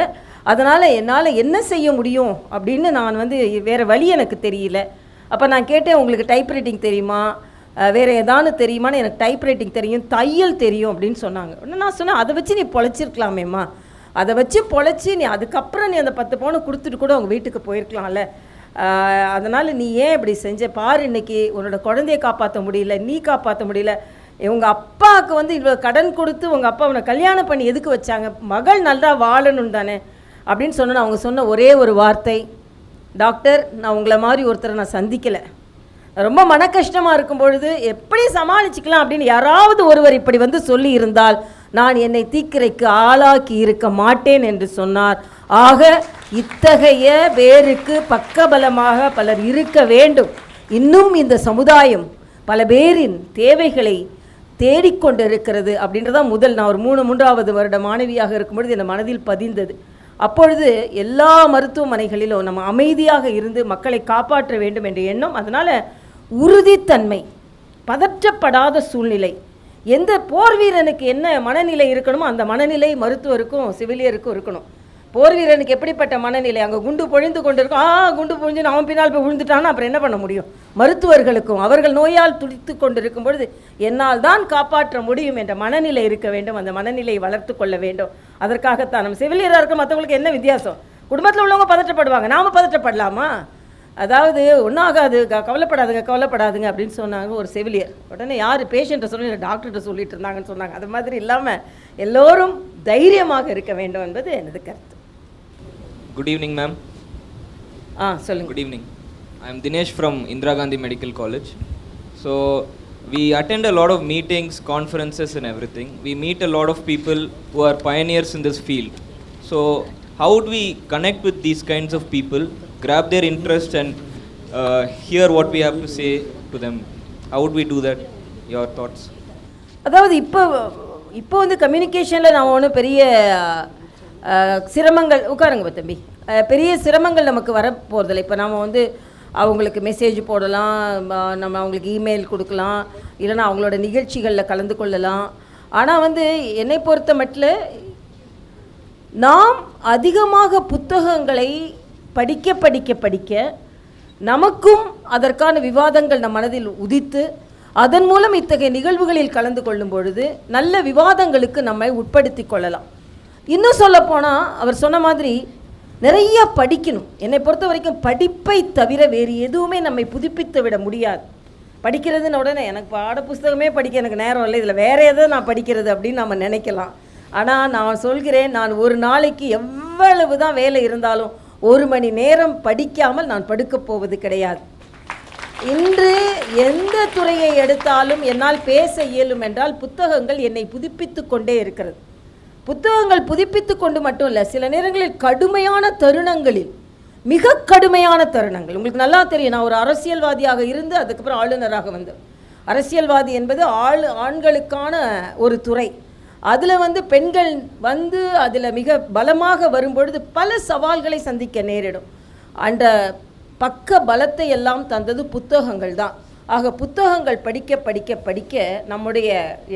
அதனால் என்னால் என்ன செய்ய முடியும் அப்படின்னு நான் வந்து வேறு வழி எனக்கு தெரியல. அப்போ நான் கேட்டேன், உங்களுக்கு டைப்ரைட்டிங் தெரியுமா, வேறு ஏதானு தெரியுமான்னு. எனக்கு டைப்ரைட்டிங் தெரியும், தையல் தெரியும் அப்படின்னு சொன்னாங்க. உடனே நான் சொன்னேன், அதை வச்சு நீ பொழைச்சிருக்கலாமேம்மா, அதை வச்சு பொழைச்சி நீ அதுக்கப்புறம் நீ அந்த 10 பவுனை கொடுத்துட்டு கூட உங்கள் வீட்டுக்கு போயிருக்கலாம்ல, அதனால் நீ ஏன் இப்படி செஞ்ச பாரு, இன்றைக்கி உன்னோட குழந்தைய காப்பாற்ற முடியல, நீ காப்பாற்ற முடியல, உங்கள் அப்பாவுக்கு வந்து இவ்வளோ கடன் கொடுத்து உங்கள் அப்பா அவனை கல்யாணம் பண்ணி எதுக்கு வச்சாங்க, மகள் நல்லா வாழணும் தானே அப்படின்னு சொன்னேன். அவங்க சொன்ன ஒரே ஒரு வார்த்தை, டாக்டர் நான் உங்களை மாதிரி ஒருத்தரை நான் சந்திக்கலை, ரொம்ப மன கஷ்டமாக இருக்கும் பொழுது எப்படி சமாளிச்சுக்கலாம் அப்படின்னு யாராவது ஒருவர் இப்படி வந்து சொல்லி இருந்தால் நான் என்னை தீக்கிரைக்கு ஆளாக்கி இருக்க மாட்டேன் என்று சொன்னார். ஆக இத்தகைய பேருக்கு பக்கபலமாக பலர் இருக்க வேண்டும். இன்னும் இந்த சமுதாயம் பல பேரின் தேவைகளை தேடிக்கொண்டு இருக்கிறது அப்படின்றதான் நான் ஒரு 3வது வருட மாணவியாக இருக்கும்பொழுது என் மனதில் பதிந்தது. அப்பொழுது எல்லா மருத்துவமனைகளிலும் நம்ம அமைதியாக இருந்து மக்களை காப்பாற்ற வேண்டும் என்ற எண்ணம். அதனால் உறுதித்தன்மை, பதற்றப்படாத சூழ்நிலை. எந்த போர் வீரனுக்கு என்ன மனநிலை இருக்கணுமோ அந்த மனநிலை மருத்துவருக்கும் செவிலியருக்கும் இருக்கணும். போர் வீரனுக்கு எப்படிப்பட்ட மனநிலை? அங்கே குண்டு பொழிந்து கொண்டு இருக்கும், குண்டு பொழிஞ்சு அவன் பின்னால் போய் விழுந்துட்டான்னா அப்புறம் என்ன பண்ண முடியும்? மருத்துவர்களுக்கும் அவர்கள் நோயால் துடித்து கொண்டு இருக்கும் பொழுது என்னால் தான் காப்பாற்ற முடியும் என்ற மனநிலை இருக்க வேண்டும். அந்த மனநிலையை வளர்த்து கொள்ள வேண்டும். அதற்காகத்தான் நம்ம செவிலியராக இருக்க மற்றவங்களுக்கு என்ன வித்தியாசம்? குடும்பத்தில் உள்ளவங்க பதற்றப்படுவாங்க, நாம் பதற்றப்படலாமா? அதாவது ஒன்றும் ஆகாது, கவலைப்படாதுங்க அப்படின்னு சொன்னாங்க ஒரு செவிலியர். உடனே யார் பேஷண்ட்டை சொல்லி டாக்டர்கிட்ட சொல்லிட்டு இருந்தாங்கன்னு சொன்னாங்க. அது மாதிரி இல்லாமல் எல்லோரும் தைரியமாக இருக்க வேண்டும் என்பது எனது கருத்து. Good evening ma'am. சொல்லுங்கள். Good evening. I am Dinesh from Indira Gandhi medical college. So we attend a lot of meetings, conferences and everything. We meet a lot of people who are pioneers in this field. So how would we connect with these kinds of people, grab their interest and hear what we have to say to them? How would we do that? Your thoughts? அதாவது இப்போ வந்து கம்யூனிகேஷனில் நான் ஒன்றும் பெரிய சிரமங்கள், உட்காருங்க தம்பி, பெரிய சிரமங்கள் நமக்கு வரப்போகிறதில்ல. இப்போ நாம் வந்து அவங்களுக்கு மெசேஜ் போடலாம், நம்ம அவங்களுக்கு இமெயில் கொடுக்கலாம், இல்லைனா அவங்களோட நிகழ்ச்சிகளில் கலந்து கொள்ளலாம். ஆனால் வந்து என்னை பொறுத்த மட்டும் நாம் அதிகமாக புத்தகங்களை படிக்க நமக்கும் அதற்கான விவாதங்கள் நம் மனதில் உதித்து அதன் மூலம் இத்தகைய நிகழ்வுகளில் கலந்து கொள்ளும் பொழுது நல்ல விவாதங்களுக்கு நம்மை உட்படுத்தி கொள்ளலாம். இன்னும் சொல்லப்போனால் அவர் சொன்ன மாதிரி நிறைய படிக்கணும். என்னை பொறுத்த வரைக்கும் படிப்பை தவிர வேறு எதுவுமே நம்மை புதுப்பித்து விட முடியாது. படிக்கிறதுன்னு உடனே எனக்கு பாட புஸ்தகமே படிக்க எனக்கு நேரம் இல்லை, இதில் வேறு எதை நான் படிக்கிறது அப்படின்னு நம்ம நினைக்கலாம். ஆனால் நான் சொல்கிறேன், நான் ஒரு நாளைக்கு எவ்வளவு தான் வேலை இருந்தாலும் 1 மணி நேரம் படிக்காமல் நான் படுக்கப் போவது கிடையாது. இன்று எந்த துறையை எடுத்தாலும் என்னால் பேச இயலும் என்றால் புத்தகங்கள் என்னை புதுப்பித்து கொண்டே இருக்கிறது. புத்தகங்கள் புதுப்பித்து கொண்டு மட்டும் இல்லை, சில நேரங்களில் கடுமையான தருணங்களில், மிக கடுமையான தருணங்கள், உங்களுக்கு நல்லா தெரியும், நான் ஒரு அரசியல்வாதியாக இருந்து அதுக்கப்புறம் ஆளுநராக வந்தேன். அரசியல்வாதி என்பது ஆண்களுக்கான ஒரு துறை. அதில் வந்து பெண்கள் வந்து அதில் மிக பலமாக வரும்பொழுது பல சவால்களை சந்திக்க நேரிடும். அந்த பக்க பலத்தை எல்லாம் தந்தது புத்தகங்கள் தான். ஆக புத்தகங்கள் படிக்க நம்முடைய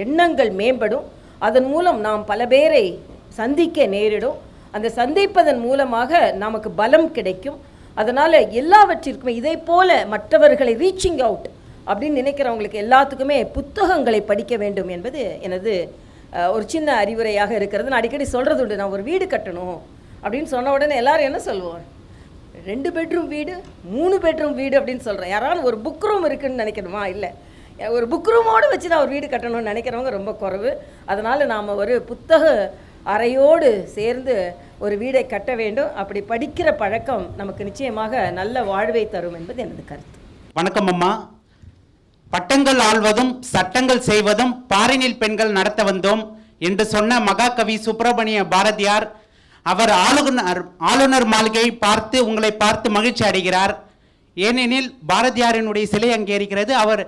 எண்ணங்கள் மேம்படும். அதன் மூலம் நாம் பல பேரை சந்திக்க நேரிடும். அந்த சந்திப்பதன் மூலமாக நமக்கு பலம் கிடைக்கும். அதனால் எல்லாவற்றிற்குமே இதை போல மற்றவர்களை ரீச்சிங் அவுட் அப்படின்னு நினைக்கிறவங்களுக்கு எல்லாத்துக்குமே புத்தகங்களை படிக்க வேண்டும் என்பது எனது ஒரு சின்ன அறிவுரையாக இருக்கிறது. நான் அடிக்கடி சொல்கிறது உண்டு, நான் ஒரு வீடு கட்டணும் அப்படின்னு சொன்ன உடனே எல்லோரும் என்ன சொல்லுவோம், 2 பெட்ரூம் வீடு 3 பெட்ரூம் வீடு அப்படின்னு சொல்கிறேன். யாராலும் ஒரு புக் ரூம் இருக்குதுன்னு நினைக்கணுமா? இல்லை, ஒரு புக் ரூமோடு வச்சு நான் ஒரு வீடு கட்டணும்னு நினைக்கிறவங்க ரொம்ப குறைவு. அதனால் நாம் ஒரு புத்தக அறையோடு சேர்ந்து ஒரு வீடை கட்ட வேண்டும். அப்படி படிக்கிற பழக்கம் நமக்கு நிச்சயமாக நல்ல வாழ்வை தரும் என்பது எனது கருத்து. வணக்கம் அம்மா. பட்டங்கள் ஆள்வதும் சட்டங்கள் செய்வதும் பாரினில் பெண்கள் நடத்த வந்தோம் என்று சொன்ன மகாகவி சுப்பிரமணிய பாரதியார் அவர் ஆளுநர் மாளிகையை பார்த்து உங்களை பார்த்து மகிழ்ச்சி அடைகிறார். ஏனெனில் பாரதியாரினுடைய சிலை அங்கே இருக்கிறது. அவர்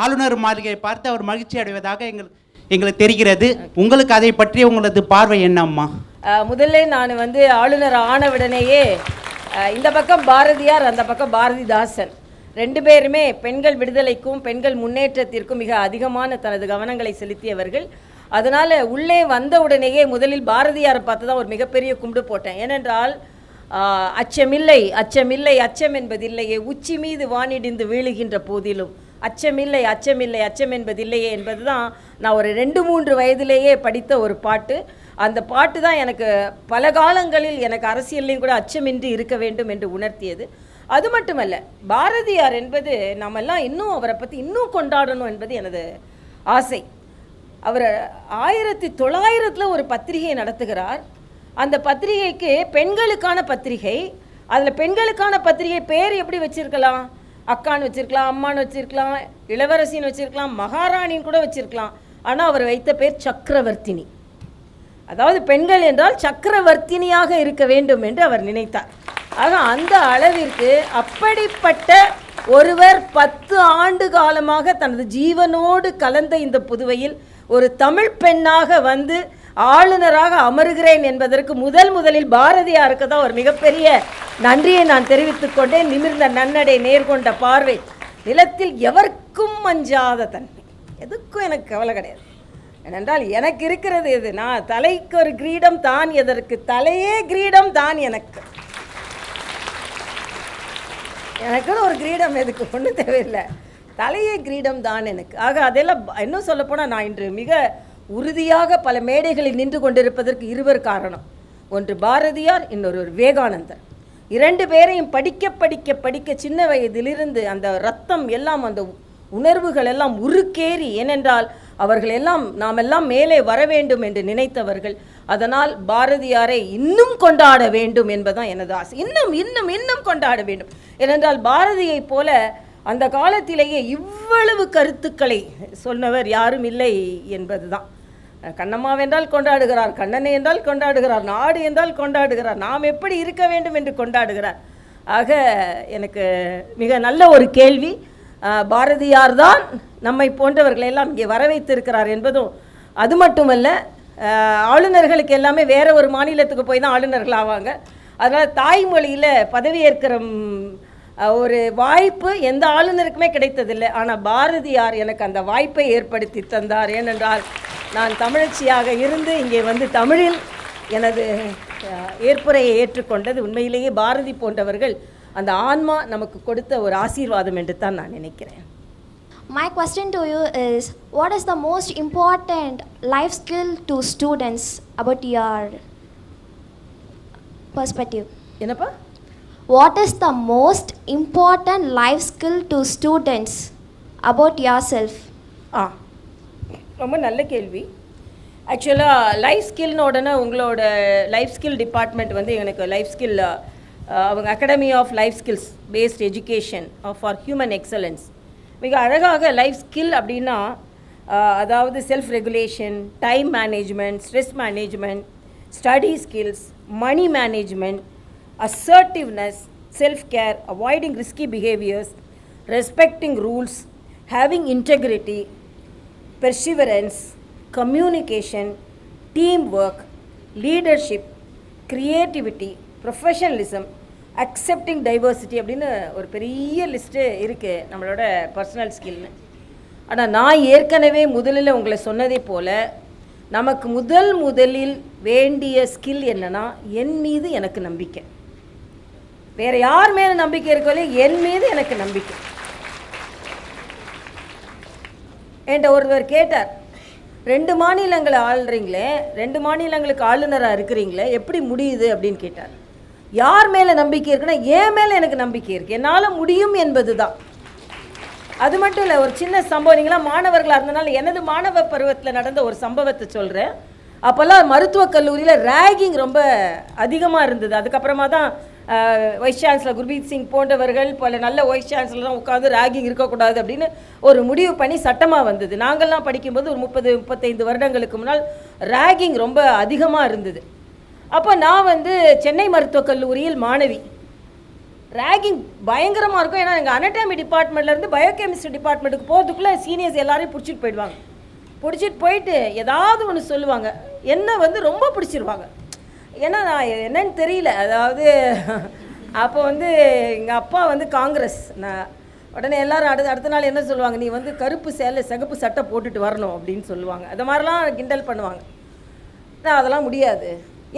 ஆளுநர் மாளிகையை பார்த்து அவர் மகிழ்ச்சி அடைவதாக எங்களுக்கு தெரிகிறது. உங்களுக்கு அதை பற்றி உங்களது பார்வை என்ன அம்மா? முதல்ல நான் வந்து ஆளுநர் ஆனவுடனேயே இந்த பக்கம் பாரதியார், அந்த பக்கம் பாரதிதாசன் 2 பேருமே பெண்கள் விடுதலைக்கும் பெண்கள் முன்னேற்றத்திற்கும் மிக அதிகமான தனது கவனங்களை செலுத்தியவர்கள். அதனால் உள்ளே வந்தவுடனேயே முதலில் பாரதியாரை பார்த்து தான் ஒரு மிகப்பெரிய கும்பிடு போட்டேன். ஏனென்றால் அச்சமில்லை அச்சமில்லை அச்சம் என்பதில்லையே, உச்சி மீது வானிடிந்து வீழுகின்ற போதிலும் அச்சமில்லை அச்சமில்லை அச்சம் என்பதில்லையே என்பது தான் நான் ஒரு 2-3 வயதிலேயே படித்த ஒரு பாட்டு. அந்த பாட்டு தான் எனக்கு பல காலங்களில் எனக்கு அரசியலையும் கூட அச்சமின்றி இருக்க வேண்டும் என்று உணர்த்தியது. அது மட்டுமல்ல, பாரதியார் என்பது நாமெல்லாம் இன்னும் அவரை பற்றி இன்னும் கொண்டாடணும் என்பது எனது ஆசை. அவர் 1900 ஒரு பத்திரிகை நடத்துகிறார். அந்த பத்திரிகைக்கு பெண்களுக்கான பத்திரிகை. அதில் பெண்களுக்கான பத்திரிகை பேர் எப்படி வச்சுருக்கலாம்? அக்கான்னு வச்சுருக்கலாம், அம்மான்னு வச்சுருக்கலாம், இளவரசின்னு வச்சுருக்கலாம், மகாராணின்னு கூட வச்சுருக்கலாம். ஆனால் அவர் வைத்த பேர் சக்கரவர்த்தினி. அதாவது பெண்கள் என்றால் சக்கரவர்த்தினியாக இருக்க வேண்டும் என்று அவர் நினைத்தார். ஆக அந்த அளவிற்கு அப்படிப்பட்ட ஒருவர் 10 ஆண்டு காலமாக தனது ஜீவனோடு கலந்த இந்த புதுவையில் ஒரு தமிழ் பெண்ணாக வந்து ஆளுநராக அமருகிறேன் என்பதற்கு முதலில் பாரதியாருக்கு தான் ஒரு மிகப்பெரிய நன்றியை நான் தெரிவித்துக் கொண்டேன். நிமிர்ந்த நன்னடை, நேர்கொண்ட பார்வை, நிலத்தில் எவருக்கும் அஞ்சாத தன்மை, எதுக்கும் எனக்கு கவலை கிடையாது. ஏனென்றால் எனக்கு இருக்கிறது எது? நான் தலைக்கு ஒரு கிரீடம் தான், எதற்கு தலையே கிரீடம் தான் எனக்கு. எனக்குன்னு ஒரு கிரீடம் எதுக்கு? ஒன்றும் தேவையில்லை, தலையே கிரீடம் தான் எனக்கு. ஆக அதெல்லாம் இன்னும் சொல்லப்போனால் நான் இன்று மிக உறுதியாக பல மேடைகளில் நின்று கொண்டிருப்பதற்கு இருவர் காரணம். ஒன்று பாரதியார், இன்னொரு விவேகானந்தர். இரண்டு பேரையும் படிக்க படிக்க படிக்க சின்ன வயதிலிருந்து அந்த ரத்தம் எல்லாம், அந்த உணர்வுகள் எல்லாம் உருக்கேறி, ஏனென்றால் அவர்கள் எல்லாம் நாம் எல்லாம் மேலே வர வேண்டும் என்று நினைத்தவர்கள். அதனால் பாரதியாரை இன்னும் கொண்டாட வேண்டும் என்பதுதான் எனது ஆசை. இன்னும் இன்னும் இன்னும் கொண்டாட வேண்டும். ஏனென்றால் பாரதியை போல அந்த காலத்திலேயே இவ்வளவு கருத்துக்களை சொன்னவர் யாரும் இல்லை என்பதுதான். கண்ணம்மா என்றால் கொண்டாடுகிறார், கண்ணனை என்றால் கொண்டாடுகிறார், நாடு என்றால் கொண்டாடுகிறார், நாம் எப்படி இருக்க வேண்டும் என்று கொண்டாடுகிறார். ஆக எனக்கு மிக நல்ல ஒரு கேள்வி. பாரதியார் தான் நம்மை போன்றவர்களை எல்லாம் இங்கே வர வைத்திருக்கிறார் என்பதும், அது மட்டுமல்ல ஆளுநர்களுக்கு எல்லாமே வேற ஒரு மாநிலத்துக்கு போய் தான் ஆளுநர்கள் ஆவாங்க. அதனால் தாய்மொழியில் பதவியேற்கிற ஒரு வாய்ப்பு எந்த ஆளுநருக்குமே கிடைத்ததில்லை. ஆனால் பாரதியார் எனக்கு அந்த வாய்ப்பை ஏற்படுத்தி தந்தார். ஏனென்றால் நான் தமிழச்சியாக இருந்து இங்கே வந்து தமிழில் எனது ஏற்புரையை ஏற்றுக்கொண்டது உண்மையிலேயே பாரதி போன்றவர்கள் அந்த ஆன்மா நமக்கு கொடுத்த ஒரு ஆசீர்வாதம் என்று தான் நான் நினைக்கிறேன். My question to you is, what is the most important life skill to students about your perspective? என்னப்பா? What is the most important life skill to students about yourself? ரொம்ப நல்ல கேள்வி. ஆக்சுவலாக லைஃப் ஸ்கில்னு உடனே உங்களோட லைஃப் ஸ்கில் டிபார்ட்மெண்ட் வந்து எனக்கு life skill அவங்க academy of life skills based education for human excellence மிக அழகாக லைஃப் ஸ்கில் அப்படின்னா அதாவது self regulation, time management, stress management, study skills, money management, assertiveness, self-care, avoiding risky behaviors, respecting rules, having integrity, perseverance, communication, teamwork, leadership, creativity, professionalism, accepting diversity அப்படின்னு ஒரு பெரிய list இருக்குது நம்மளோட personal ஸ்கில்னு. ஆனால் நான் ஏற்கனவே முதலில் உங்களை சொன்னதை போல் நமக்கு முதலில் வேண்டிய ஸ்கில் என்னன்னா, என் மீது எனக்கு நம்பிக்கை. வேறு யார் மேலே நம்பிக்கை இருக்கோ என் மீது எனக்கு நம்பிக்கை. என்கிட்ட ஒருவர் கேட்டார், 2 மாநிலங்களை ஆளுறீங்களே, 2 மாநிலங்களுக்கு ஆளுநராக இருக்கிறீங்களே, எப்படி முடியுது அப்படின்னு கேட்டார். யார் மேலே நம்பிக்கை இருக்குன்னா என் மேலே எனக்கு நம்பிக்கை இருக்குது, என்னால் முடியும் என்பது தான். அது மட்டும் இல்லை, ஒரு சின்ன சம்பவம், நீங்களாம் மாணவர்களாக இருந்தனால எனது மாணவ பருவத்தில் நடந்த ஒரு சம்பவத்தை சொல்கிறேன். அப்போல்லாம் மருத்துவக் கல்லூரியில் ரேகிங் ரொம்ப அதிகமாக இருந்தது. அதுக்கப்புறமா தான் வைஸ் சான்சலர் குர்பீத் சிங் போன்றவர்கள் பல நல்ல வைஸ் சான்சலர்லாம் உட்காந்து ரேகிங் இருக்கக்கூடாது அப்படின்னு ஒரு முடிவு பண்ணி சட்டமாக வந்தது. நாங்கள்லாம் படிக்கும்போது ஒரு 30-35 வருடங்களுக்கு முன்னால் ரேகிங் ரொம்ப அதிகமாக இருந்தது. அப்போ நான் வந்து சென்னை மருத்துவக் கல்லூரியில் மாணவி. ரேகிங் பயங்கரமாக இருக்கும். ஏன்னா எங்கள் அனட்டாமி டிபார்ட்மெண்ட்லேருந்து பயோகெமிஸ்ட்ரி டிபார்ட்மெண்ட்டுக்கு போகிறதுக்குள்ளே சீனியர்ஸ் எல்லாரையும் பிடிச்சிட்டு போயிடுவாங்க. பிடிச்சிட்டு போயிட்டு ஏதாவது ஒன்று சொல்லுவாங்க, என்ன வந்து ரொம்ப பிடிச்சிருவாங்க. ஏன்னா நான் என்னன்னு தெரியல. அதாவது அப்போ வந்து எங்கள் அப்பா வந்து காங்கிரஸ். நான் உடனே எல்லோரும் அடுத்த நாள் என்ன சொல்லுவாங்க, நீ வந்து கருப்பு சேலை சிகப்பு சட்டை போட்டுட்டு வரணும் அப்படின்னு சொல்லுவாங்க. அது மாதிரிலாம் கிண்டல் பண்ணுவாங்க. நான் அதெல்லாம் முடியாது.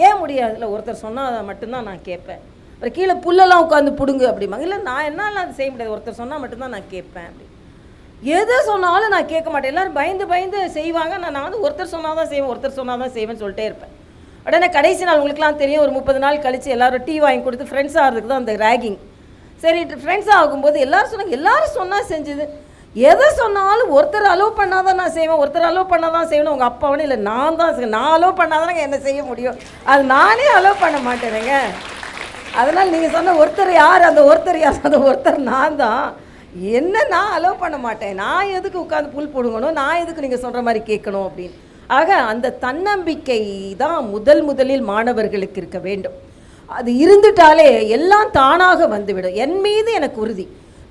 ஏன் முடியாது? இல்லை, ஒருத்தர் சொன்னால் மட்டும்தான் நான் கேட்பேன். அப்புறம் கீழே புல்லெல்லாம் உட்காந்து பிடுங்கு அப்படிம்பாங்க. இல்லை, நான் என்னால் அது செய்ய முடியாது, ஒருத்தர் சொன்னால் மட்டும்தான் நான் கேட்பேன் அப்படி. எது சொன்னாலும் நான் கேட்க மாட்டேன். எல்லோரும் பயந்து செய்வாங்க. நான் வந்து ஒருத்தர் சொன்னால் தான் செய்வேன், ஒருத்தர் சொன்னால் தான் செய்வேன்னு சொல்லிட்டே இருப்பேன். உடனே கடைசி நாள் உங்களுக்குலாம் தெரியும், ஒரு 30 நாள் கழித்து எல்லோரும் டீ வாங்கி கொடுத்து ஃப்ரெண்ட்ஸ் ஆகிறதுக்கு தான் அந்த ரேகிங். சரி, ஃப்ரெண்ட்ஸ் ஆகும்போது எல்லோரும் சொன்னாங்க, எல்லோரும் சொன்னால் செஞ்சது. எதை சொன்னாலும் ஒருத்தர் அலோவ் பண்ணால் தான் நான் செய்வேன், ஒருத்தர் அலோவ் பண்ணால் தான் செய்யணும். உங்கள் அப்பாவனே இல்லை, நான் தான் செய்வேன். நான் அலோவ் பண்ணால் தானே என்ன செய்ய முடியும், அது நானே அலோவ் பண்ண மாட்டேனுங்க. அதனால் நீங்கள் சொன்ன ஒருத்தர் யார், அந்த ஒருத்தர் யார், அந்த ஒருத்தர் நான் தான். என்ன நான் அலோவ் பண்ண மாட்டேன். நான் எதுக்கு உட்காந்து புல் போடுங்கணும், நான் எதுக்கு நீங்கள் சொல்கிற மாதிரி கேட்கணும் அப்படின்னு. ஆக அந்த தன்னம்பிக்கை தான் முதலில் மாணவர்களுக்கு இருக்க வேண்டும். அது இருந்துட்டாலே எல்லாம் தானாக வந்துவிடும். என் மீது எனக்கு உறுதி,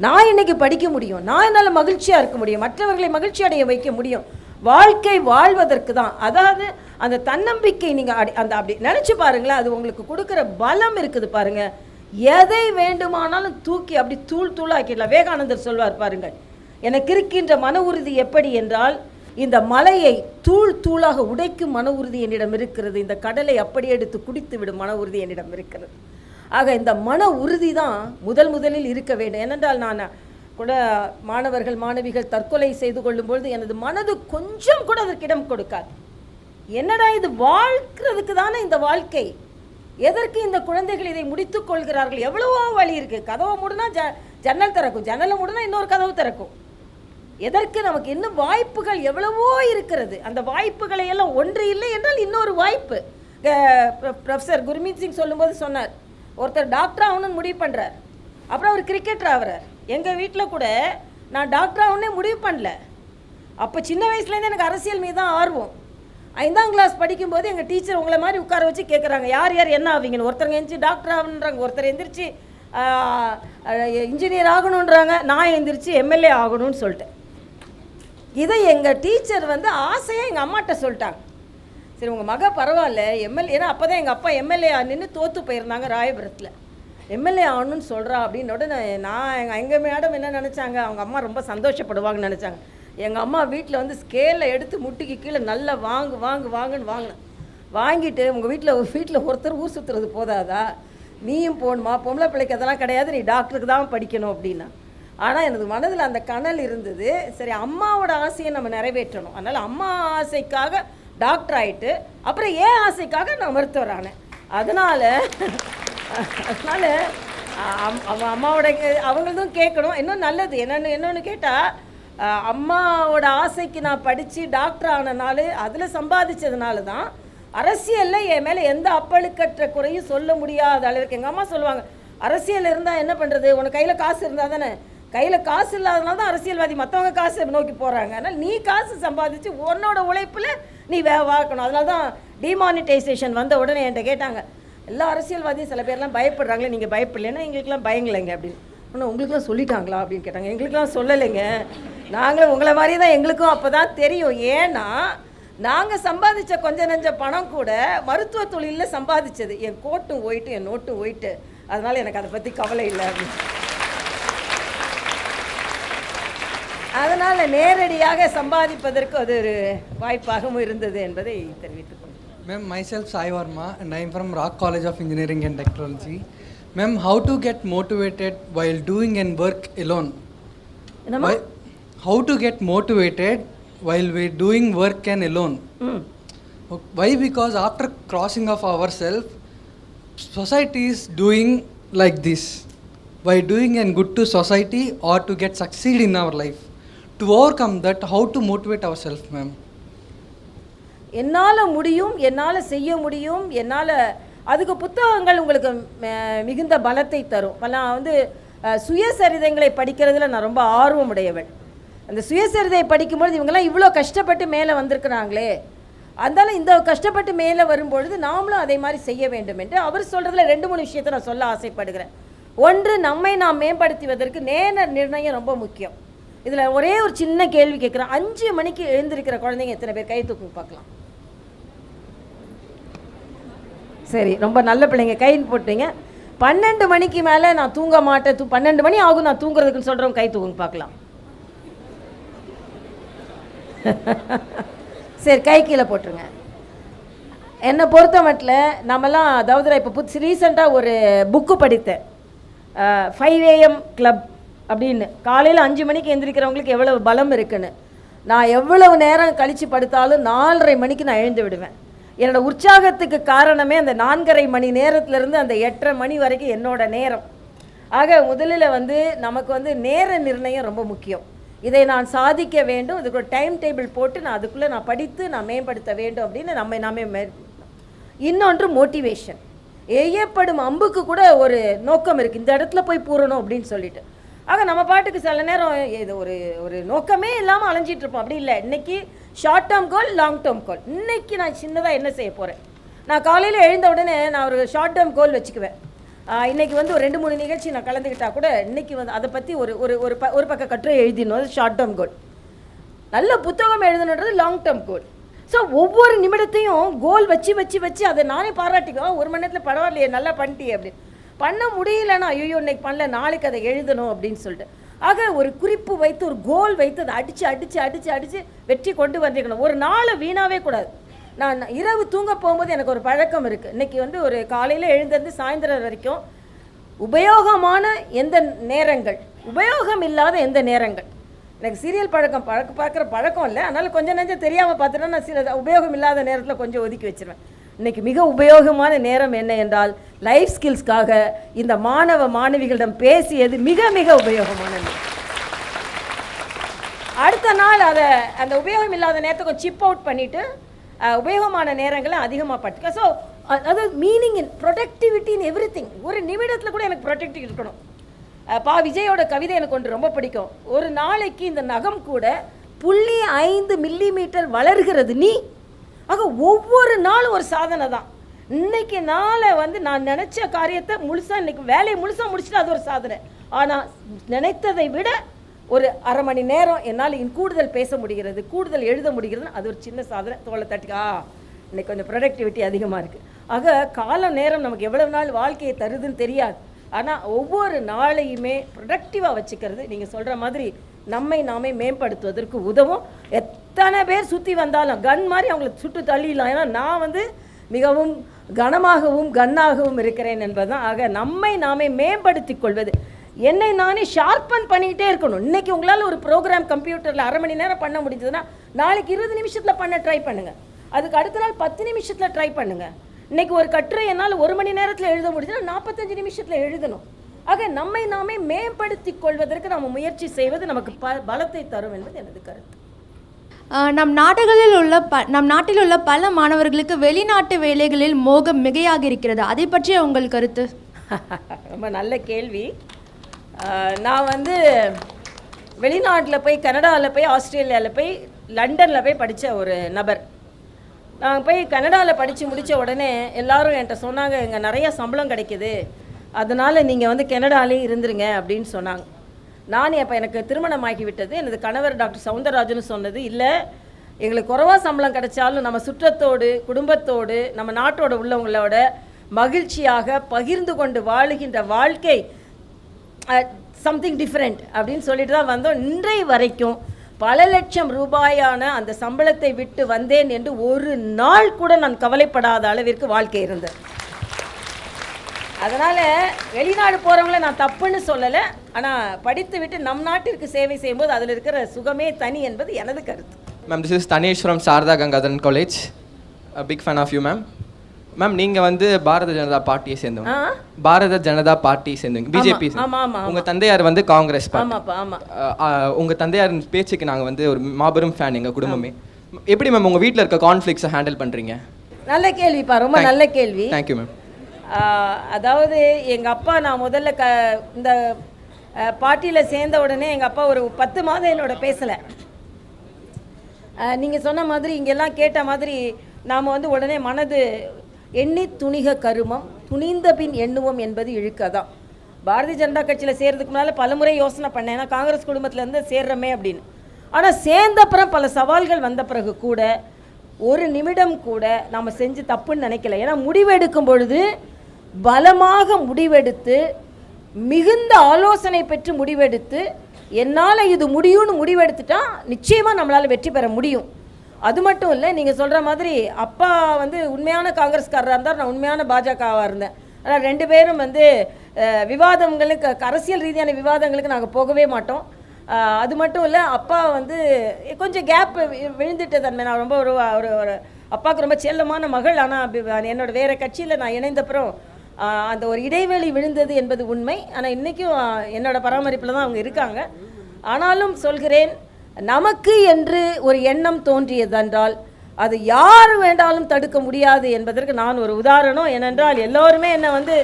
நான் இன்றைக்கி படிக்க முடியும், நான் என்னால் மகிழ்ச்சியாக இருக்க முடியும், மற்றவர்களை மகிழ்ச்சி அடைய வைக்க முடியும். வாழ்க்கை வாழ்வதற்கு தான். அதாவது அந்த தன்னம்பிக்கை நீங்கள் அந்த அப்படி நினச்சி பாருங்களேன், அது உங்களுக்கு கொடுக்குற பலம் இருக்குது பாருங்கள். எதை வேண்டுமானாலும் தூக்கி அப்படி தூள் தூளாக்கிடலாம். விவேகானந்தர் சொல்வார் பாருங்கள், எனக்கு இருக்கின்ற மன உறுதி எப்படி என்றால், இந்த மலையை தூள் தூளாக உடைக்கும் மன உறுதி என்னிடம் இருக்கிறது, இந்த கடலை அப்படி எடுத்து குடித்து விடும் மன உறுதி என்னிடம் இருக்கிறது. ஆக இந்த மன உறுதி தான் முதலில் இருக்க வேண்டும். ஏனென்றால் நான் கூட மாணவர்கள் மாணவிகள் தற்கொலை செய்து கொள்ளும்பொழுது எனது மனது கொஞ்சம் கூட அதற்கு இடம் கொடுக்காது. என்னடா இது, வாழ்க்கிறதுக்கு தானே இந்த வாழ்க்கை, எதற்கு இந்த குழந்தைகள் இதை முடித்துக் கொள்கிறார்கள்? எவ்வளவோ வழி இருக்குது. கதவை மூடுனா ஜன்னல் திறக்கும், ஜன்னலை மூடுனா இன்னொரு கதவு திறக்கும். எதற்கு? நமக்கு இன்னும் வாய்ப்புகள் எவ்வளவோ இருக்கிறது. அந்த வாய்ப்புகளை எல்லாம் ஒன்று இல்லை என்றால் இன்னொரு வாய்ப்பு. ப்ரொஃபஸர் குர்மீத் சிங் சொல்லும்போது சொன்னார், ஒருத்தர் டாக்டர் ஆகணும்னு முடிவு பண்ணுறார், அப்புறம் அவர் கிரிக்கெட்டர் ஆகிறார். எங்கள் வீட்டில் கூட நான் டாக்டர் ஆகணுன்னே முடிவு பண்ணல. அப்போ சின்ன வயசுலேருந்து எனக்கு அரசியல் மீது தான் ஆர்வம். 5ஆம் கிளாஸ் படிக்கும்போது எங்கள் டீச்சர் உங்களை மாதிரி உட்கார வச்சு கேட்குறாங்க, யார் யார் என்ன ஆவீங்கன்னு. ஒருத்தருங்க எந்திரிச்சு டாக்டர் ஆகணுன்றாங்க, ஒருத்தர் எந்திரிச்சு இன்ஜினியர் ஆகணுன்றாங்க, நான் எந்திரிச்சு எம்எல்ஏ ஆகணும்னு சொல்லிட்டேன். இதை எங்கள் டீச்சர் ஆசையாக எங்கள் அம்மாட்ட சொல்லிட்டாங்க. சரி உங்கள் மக பரவாயில்ல எம்எல்ஏ, ஏன்னா அப்போ தான் எங்கள் அப்பா எம்எல்ஏ நின்று தோற்று போயிருந்தாங்க ராயபுரத்தில், எம்எல்ஏ ஆகணும்னு சொல்கிறா அப்படின்னு உடனே நான் எங்கள் மேடம் என்ன நினச்சாங்க, அவங்க அம்மா ரொம்ப சந்தோஷப்படுவாங்கன்னு நினச்சாங்க. எங்கள் அம்மா வீட்டில் ஸ்கேலில் எடுத்து முட்டிக்கு கீழே நல்லா வாங்குன்னு வாங்கினேன். வாங்கிட்டு உங்கள் வீட்டில் ஒருத்தர் ஊர் சுற்றுறது போதாதா, நீயும் போகணுமா, பொம்பளை பிள்ளைக்கு அதெல்லாம் கிடையாது, நீ டாக்டருக்கு தான் படிக்கணும் அப்படின்னா. ஆனால் எனது மனதில் அந்த கனல் இருந்தது. சரி அம்மாவோட ஆசையை நம்ம நிறைவேற்றணும், அதனால் அம்மா ஆசைக்காக டாக்டர் ஆகிட்டு அப்புறம் ஏன் ஆசைக்காக நான் மருத்துவர் ஆனேன். அதனால் அம்மாவோட அவங்களதும் கேட்கணும். இன்னும் நல்லது இன்னொன்று கேட்டால், அம்மாவோட ஆசைக்கு நான் படித்து டாக்டர் ஆனனால அதில் சம்பாதிச்சதுனால தான் அரசியலில் என் மேலே எந்த அப்பழுக்கற்ற குறையும் சொல்ல முடியாத அளவுக்கு. எங்கள் அம்மா சொல்லுவாங்க, அரசியல் இருந்தால் என்ன பண்ணுறது, உனக்கு கையில் காசு இருந்தால் தானே, கையில் காசு இல்லாதனால தான் அரசியல்வாதி, மற்றவங்க காசு நோக்கி போகிறாங்க. அதனால் நீ காசு சம்பாதிச்சு உன்னோட உழைப்பில் நீ வாக்கணும். அதனால தான் டிமானிட்டைசேஷன் வந்த உடனே என்கிட்ட கேட்டாங்க, எல்லா அரசியல்வாதியும் சில பேர்லாம் பயப்படுறாங்களே, நீங்கள் பயப்படலைன்னா எங்களுக்கெல்லாம் பயங்கலைங்க அப்படின்னு. ஆனால் உங்களுக்குலாம் சொல்லிட்டாங்களா அப்படின்னு கேட்டாங்க. எங்களுக்கெல்லாம் சொல்லலைங்க, நாங்களும் உங்களை மாதிரி தான், எங்களுக்கும் அப்போ தான் தெரியும். ஏன்னா நாங்கள் சம்பாதிச்ச கொஞ்சம் நெஞ்ச பணம் கூட மருத்துவ தொழிலில் சம்பாதிச்சது. என் கோட்டும் போயிட்டு என் நோட்டும் போயிட்டு, அதனால் எனக்கு அதை பற்றி கவலை இல்லை அப்படின்னு. அதனால் நேரடியாக சம்பாதிப்பதற்கு அது ஒரு வாய்ப்பாகவும் இருந்தது என்பதை தெரிவித்துக் கொள்கிறேன். Ma'am, myself Sai Varma and I am from Rock College of Engineering and Technology. Ma'am, how to get motivated while doing and work alone? How to get motivated while we doing work and alone? Why? Because after crossing of ourselves, society is doing like this. By doing and good to society or to get succeed in our life. To overcome that, how to motivate ourselves, ma'am? என்னால் முடியும், என்னால் செய்ய முடியும், என்னால் அதுக்கு புத்தகங்கள் உங்களுக்கு மிகுந்த பலத்தை தரும். நான் சுயசரிதைகளை படிக்கிறதுல நான் ரொம்ப ஆர்வம் உடையவள். அந்த சுயசரிதையை படிக்கும்பொழுது இவங்கெல்லாம் இவ்வளோ கஷ்டப்பட்டு மேலே வந்திருக்கிறாங்களே, அதனால் இந்த கஷ்டப்பட்டு மேலே வரும்பொழுது நாமளும் அதே மாதிரி செய்ய வேண்டும் என்று அவர் சொல்கிறதுல 2-3 விஷயத்தை நான் சொல்ல ஆசைப்படுகிறேன். ஒன்று, நம்மை நாம் மேம்படுத்துவதற்கு நேர நிர்ணயம் ரொம்ப முக்கியம். இதில் ஒரே ஒரு சின்ன கேள்வி கேட்குறேன். 5 மணிக்கு எழுந்திருக்கிற குழந்தைங்க எத்தனை பேர்? கை தூக்கு பார்க்கலாம். சரி, ரொம்ப நல்ல பிள்ளைங்க கை போட்டீங்க. 12 மணிக்கு மேலே நான் தூங்க மாட்டேன், 12 மணி ஆகும் நான் தூங்குறதுக்குன்னு சொல்கிறவங்க கை தூக்குங்க பார்க்கலாம். சரி, கை கீழே போட்டுருங்க. என்னை பொறுத்த மட்டும் நம்மலாம், அதாவது இப்போ ரீசெண்டாக ஒரு புக்கு படித்தேன், 5 AM கிளப் அப்படின்னு. காலையில் 5 மணிக்கு எழுந்திரிக்கிறவங்களுக்கு எவ்வளவு பலம் இருக்குன்னு. நான் எவ்வளவு நேரம் கழித்து படுத்தாலும் 4:30 மணிக்கு நான் எழுந்து விடுவேன். என்னோடய உற்சாகத்துக்கு காரணமே அந்த 4:30 மணி நேரத்துலேருந்து அந்த 8:30 மணி வரைக்கும் என்னோட நேரம். ஆக முதலில் நமக்கு நேர நிர்ணயம் ரொம்ப முக்கியம். இதை நான் சாதிக்க வேண்டும், இதுக்கு ஒரு டைம் டேபிள் போட்டு நான் அதுக்குள்ளே நான் படித்து நான் மேம்படுத்த வேண்டும் அப்படின்னு நாமே. இன்னொன்று மோட்டிவேஷன். எய்யப்படும் அம்புக்கு கூட ஒரு நோக்கம் இருக்குது, இந்த இடத்துல போய் பூரணும் அப்படின்னு சொல்லிட்டு. ஆக நம்ம பாட்டுக்கு சில நேரம் இது ஒரு நோக்கமே இல்லாமல் அலைஞ்சிட்ருப்போம். அப்படி இல்லை, இன்றைக்கி short term goal, long term goal. இன்றைக்கி நான் சின்னதாக என்ன செய்ய போகிறேன், நான் காலையில் எழுந்த உடனே நான் ஒரு ஷார்ட் டேர்ம் கோல் வச்சுக்குவேன். இன்றைக்கி ஒரு 2-3 நிகழ்ச்சி நான் கலந்துக்கிட்டால் கூட இன்றைக்கி அதை பற்றி ஒரு பக்க கட்டுரை எழுதினோம், அது ஷார்ட் டேர்ம் கோல். நல்ல புத்தகம் எழுதணுன்றது லாங் டேர்ம் கோல். ஸோ ஒவ்வொரு நிமிடத்தையும் கோல் வச்சு அதை நானே பாராட்டிக்குவேன். 1 மணி நேரத்தில் பரவாயில்லையே, நல்லா பண்ணிட்டியே அப்படின்னு. பண்ண முடியலன்னா ஐயோ இன்னைக்கு பண்ணல, நாளைக்கு அதை எழுதணும் அப்படின்னு சொல்லிட்டு. ஆக ஒரு குறிப்பு வைத்து, ஒரு கோல் வைத்து அதை அடித்து வெற்றி கொண்டு வந்திருக்கணும். ஒரு நாளை வீணாவே கூடாது. நான் இரவு தூங்க போகும்போது எனக்கு ஒரு பழக்கம் இருக்குது. இன்றைக்கி வந்து ஒரு காலையில் எழுந்திருந்து சாயந்தரம் வரைக்கும் உபயோகமான எந்த நேரங்கள், உபயோகம் இல்லாத எந்த நேரங்கள். எனக்கு சீரியல் பார்க்குற பழக்கம் இல்லை, அதனால் கொஞ்சம் நஞ்சம் தெரியாமல் பார்த்துட்டா நான் சில உபயோகம் இல்லாத நேரத்தில் கொஞ்சம் ஒதுக்கி வச்சுருவேன். இன்றைக்கி மிக உபயோகமான நேரம் என்ன என்றால் லைஃப் ஸ்கில்ஸ்க்காக இந்த மாணவ மாணவிகளிடம் பேசியது மிக மிக உபயோகமானது. அடுத்த நாள் அதை அந்த உபயோகம் இல்லாத நேரத்தை கொஞ்சம் சிப் அவுட் பண்ணிவிட்டு உபயோகமான நேரங்களை அதிகமாக பட்டுக்க. ஸோ அது meaning in productivity in every thing. ஒரு நிமிடத்தில் கூட எனக்கு ப்ரொடக்டிவ் இருக்கணும். விஜயோட கவிதை எனக்கு ஒன்று ரொம்ப பிடிக்கும். ஒரு நாளைக்கு இந்த நகம் கூட 0.5 மில்லிமீட்டர் வளர்கிறது நீ. ஆக ஒவ்வொரு நாளும் ஒரு சாதனை தான். இன்னைக்கு நாளை வந்து நான் நினச்ச காரியத்தை முழுசாக, இன்னைக்கு வேலையை முழுசாக முடிச்சுட்டு அது ஒரு சாதனை. ஆனால் நினைத்ததை விட ஒரு அரை மணி நேரம் என்னால் கூடுதல் பேச முடிகிறது, கூடுதல் எழுத முடிகிறதுன்னு அது ஒரு சின்ன சாதனை. தோலை தட்டிக்கா இன்னைக்கு கொஞ்சம் ப்ரொடக்டிவிட்டி அதிகமாக இருக்குது. ஆக கால நேரம் நமக்கு எவ்வளவு நாள் வாழ்க்கையை தருதுன்னு தெரியாது. ஆனால் ஒவ்வொரு நாளையுமே ப்ரொடக்டிவாக வச்சுக்கிறது நீங்கள் சொல்கிற மாதிரி நம்மை நாமே மேம்படுத்துவதற்கு உதவும். எத்தனை பேர் சுற்றி வந்தாலும் கன் மாதிரி அவங்கள சுட்டு தள்ளிடலாம். ஏன்னா நான் வந்து மிகவும் கனமாகவும் கன்னாகவும் இருக்கிறேன் என்பதுதான். ஆக நம்மை நாமே மேம்படுத்தி கொள்வது, என்னை நானே ஷார்ப்பன் பண்ணிக்கிட்டே இருக்கணும். இன்றைக்கி உங்களால் ஒரு ப்ரோக்ராம் கம்ப்யூட்டரில் அரை மணி நேரம் பண்ண முடிஞ்சதுன்னா நாளைக்கு 20 நிமிஷத்தில் பண்ண ட்ரை பண்ணுங்கள். அதுக்கு அடுத்த நாள் 10 நிமிஷத்தில் ட்ரை பண்ணுங்கள். இன்றைக்கி ஒரு கட்டுரை என்னால் 1 மணி நேரத்தில் எழுத முடிஞ்சதுன்னா 45 நிமிஷத்தில் எழுதணும். ஆக நம்மை நாமே மேம்படுத்தி கொள்வதற்கு நம்ம முயற்சி செய்வது நமக்கு பலத்தை தரும் என்பது எனது கருத்து. நம் நாட்டில் உள்ள பல மாணவர்களுக்கு வெளிநாட்டு வேலைகளில் மோகம் மிகையாக இருக்கிறது. அதை பற்றிய உங்கள் கருத்து? ரொம்ப நல்ல கேள்வி. நான் வந்து வெளிநாட்டில் போய், கனடாவில் போய், ஆஸ்திரேலியாவில் போய், லண்டனில் போய் படித்த ஒரு நபர். நான் போய் கனடாவில் படித்து முடித்த உடனே எல்லோரும் என்கிட்ட சொன்னாங்க, இங்கே நிறையா சம்பளம் கிடைக்கிது, அதனால் நீங்கள் வந்து கனடாலே இருந்துருங்க அப்படின்னு சொன்னாங்க. நான் அப்போ எனக்கு திருமணம் ஆகி விட்டது. எனது கணவர் டாக்டர் சவுந்தரராஜன் சொன்னது, இல்லை எங்களுக்கு குறைவாக சம்பளம் கிடைச்சாலும் நம்ம சுற்றத்தோடு, குடும்பத்தோடு, நம்ம நாட்டோட உள்ளவங்களோட மகிழ்ச்சியாக பகிர்ந்து கொண்டு வாழுகின்ற வாழ்க்கை சம்திங் டிஃப்ரெண்ட் அப்படின்னு சொல்லிட்டு தான் வந்தோம். இன்றைய வரைக்கும் பல லட்சம் ரூபாயான அந்த சம்பளத்தை விட்டு வந்தேன் என்று ஒரு நாள் கூட நான் கவலைப்படாத அளவிற்கு வாழ்க்கை இருந்தது. அதனால் வெளிநாடு போகிறவங்கள நான் தப்புன்னு சொல்லலை. ஆனால் படித்து விட்டு நம் நாட்டிற்கு சேவை செய்யும்போது அதில் இருக்கிற சுகமே தனி என்பது எனது கருத்து. Ma'am, this is Dhanesh from Sarada Gangadharan college. Big fan of you ma'am. Ma'am, நீங்கள் வந்து பாரத ஜனதா பார்ட்டியை சேர்ந்தவங்க. பாரத ஜனதா பார்ட்டி சேர்ந்தவங்க, பிஜேபி. உங்கள் தந்தையார் வந்து காங்கிரஸ் பார்ட்டி. உங்கள் தந்தையார் பேச்சுக்கு நாங்கள் வந்து ஒரு மாபெரும் ஃபேன், எங்கள் குடும்பமே. எப்படி மேம் உங்கள் வீட்டில் இருக்க கான்ஃப்ளிக்ஸை ஹேண்டில் பண்ணுறீங்க? நல்ல கேள்விப்பா, ரொம்ப நல்ல கேள்வி. Thank you ma'am. அதாவது எங்கள் அப்பா, நான் முதல்ல இந்த பார்ட்டியில் சேர்ந்த உடனே எங்கள் அப்பா ஒரு 10 மாதம் என்னோட பேசலை. நீங்கள் சொன்ன மாதிரி இங்கெல்லாம் கேட்ட மாதிரி நாம் வந்து உடனே மனது எண்ணி துணிக கருமம் துணிந்த பின் எண்ணுவோம் என்பது இழுக்கதான். பாரதிய ஜனதா கட்சியில் சேர்றதுக்கு முன்னால் பல முறை யோசனை பண்ணேன், ஏன்னா காங்கிரஸ் குடும்பத்திலேருந்து சேர்றமே அப்படின்னு. ஆனால் சேர்ந்தப்புறம் பல சவால்கள் வந்த பிறகு கூட ஒரு நிமிடம் கூட நாம் செஞ்சு தப்புன்னு நினைக்கல. ஏன்னா முடிவெடுக்கும் பொழுது பலமாக முடிவெடுத்து, மிகுந்த ஆலோசனை பெற்று முடிவெடுத்து, என்னால் இது முடியும்னு முடிவெடுத்துட்டா நிச்சயமாக நம்மளால் வெற்றி பெற முடியும். அது மட்டும் இல்லை, நீங்கள் சொல்கிற மாதிரி அப்பா வந்து உண்மையான காங்கிரஸ்காரராக இருந்தார், நான் உண்மையான பாஜகவாக இருந்தேன். ஆனால் 2 பேரும் வந்து விவாதங்களுக்கு, அரசியல் ரீதியான விவாதங்களுக்கு நாங்கள் போகவே மாட்டோம். அது மட்டும் இல்லை, அப்பா வந்து கொஞ்சம் கேப் விழுந்துட்ட தன்மை. நான் ரொம்ப ஒரு அப்பாவுக்கு ரொம்ப செல்லமான மகள். ஆனால் என்னோட வேறு கட்சியில் நான் இணைந்தப்புறம் அந்த ஒரு இடைவெளி விழுந்தது என்பது உண்மை. ஆனால் இன்றைக்கும் என்னோட பராமரிப்பில் தான் அவங்க இருக்காங்க. ஆனாலும் சொல்கிறேன், நமக்கு என்று ஒரு எண்ணம் தோன்றியதென்றால் அது யார் வேண்டாலும் தடுக்க முடியாது என்பதற்கு நான் ஒரு உதாரணம். ஏனென்றால் எல்லோருமே என்னை வந்து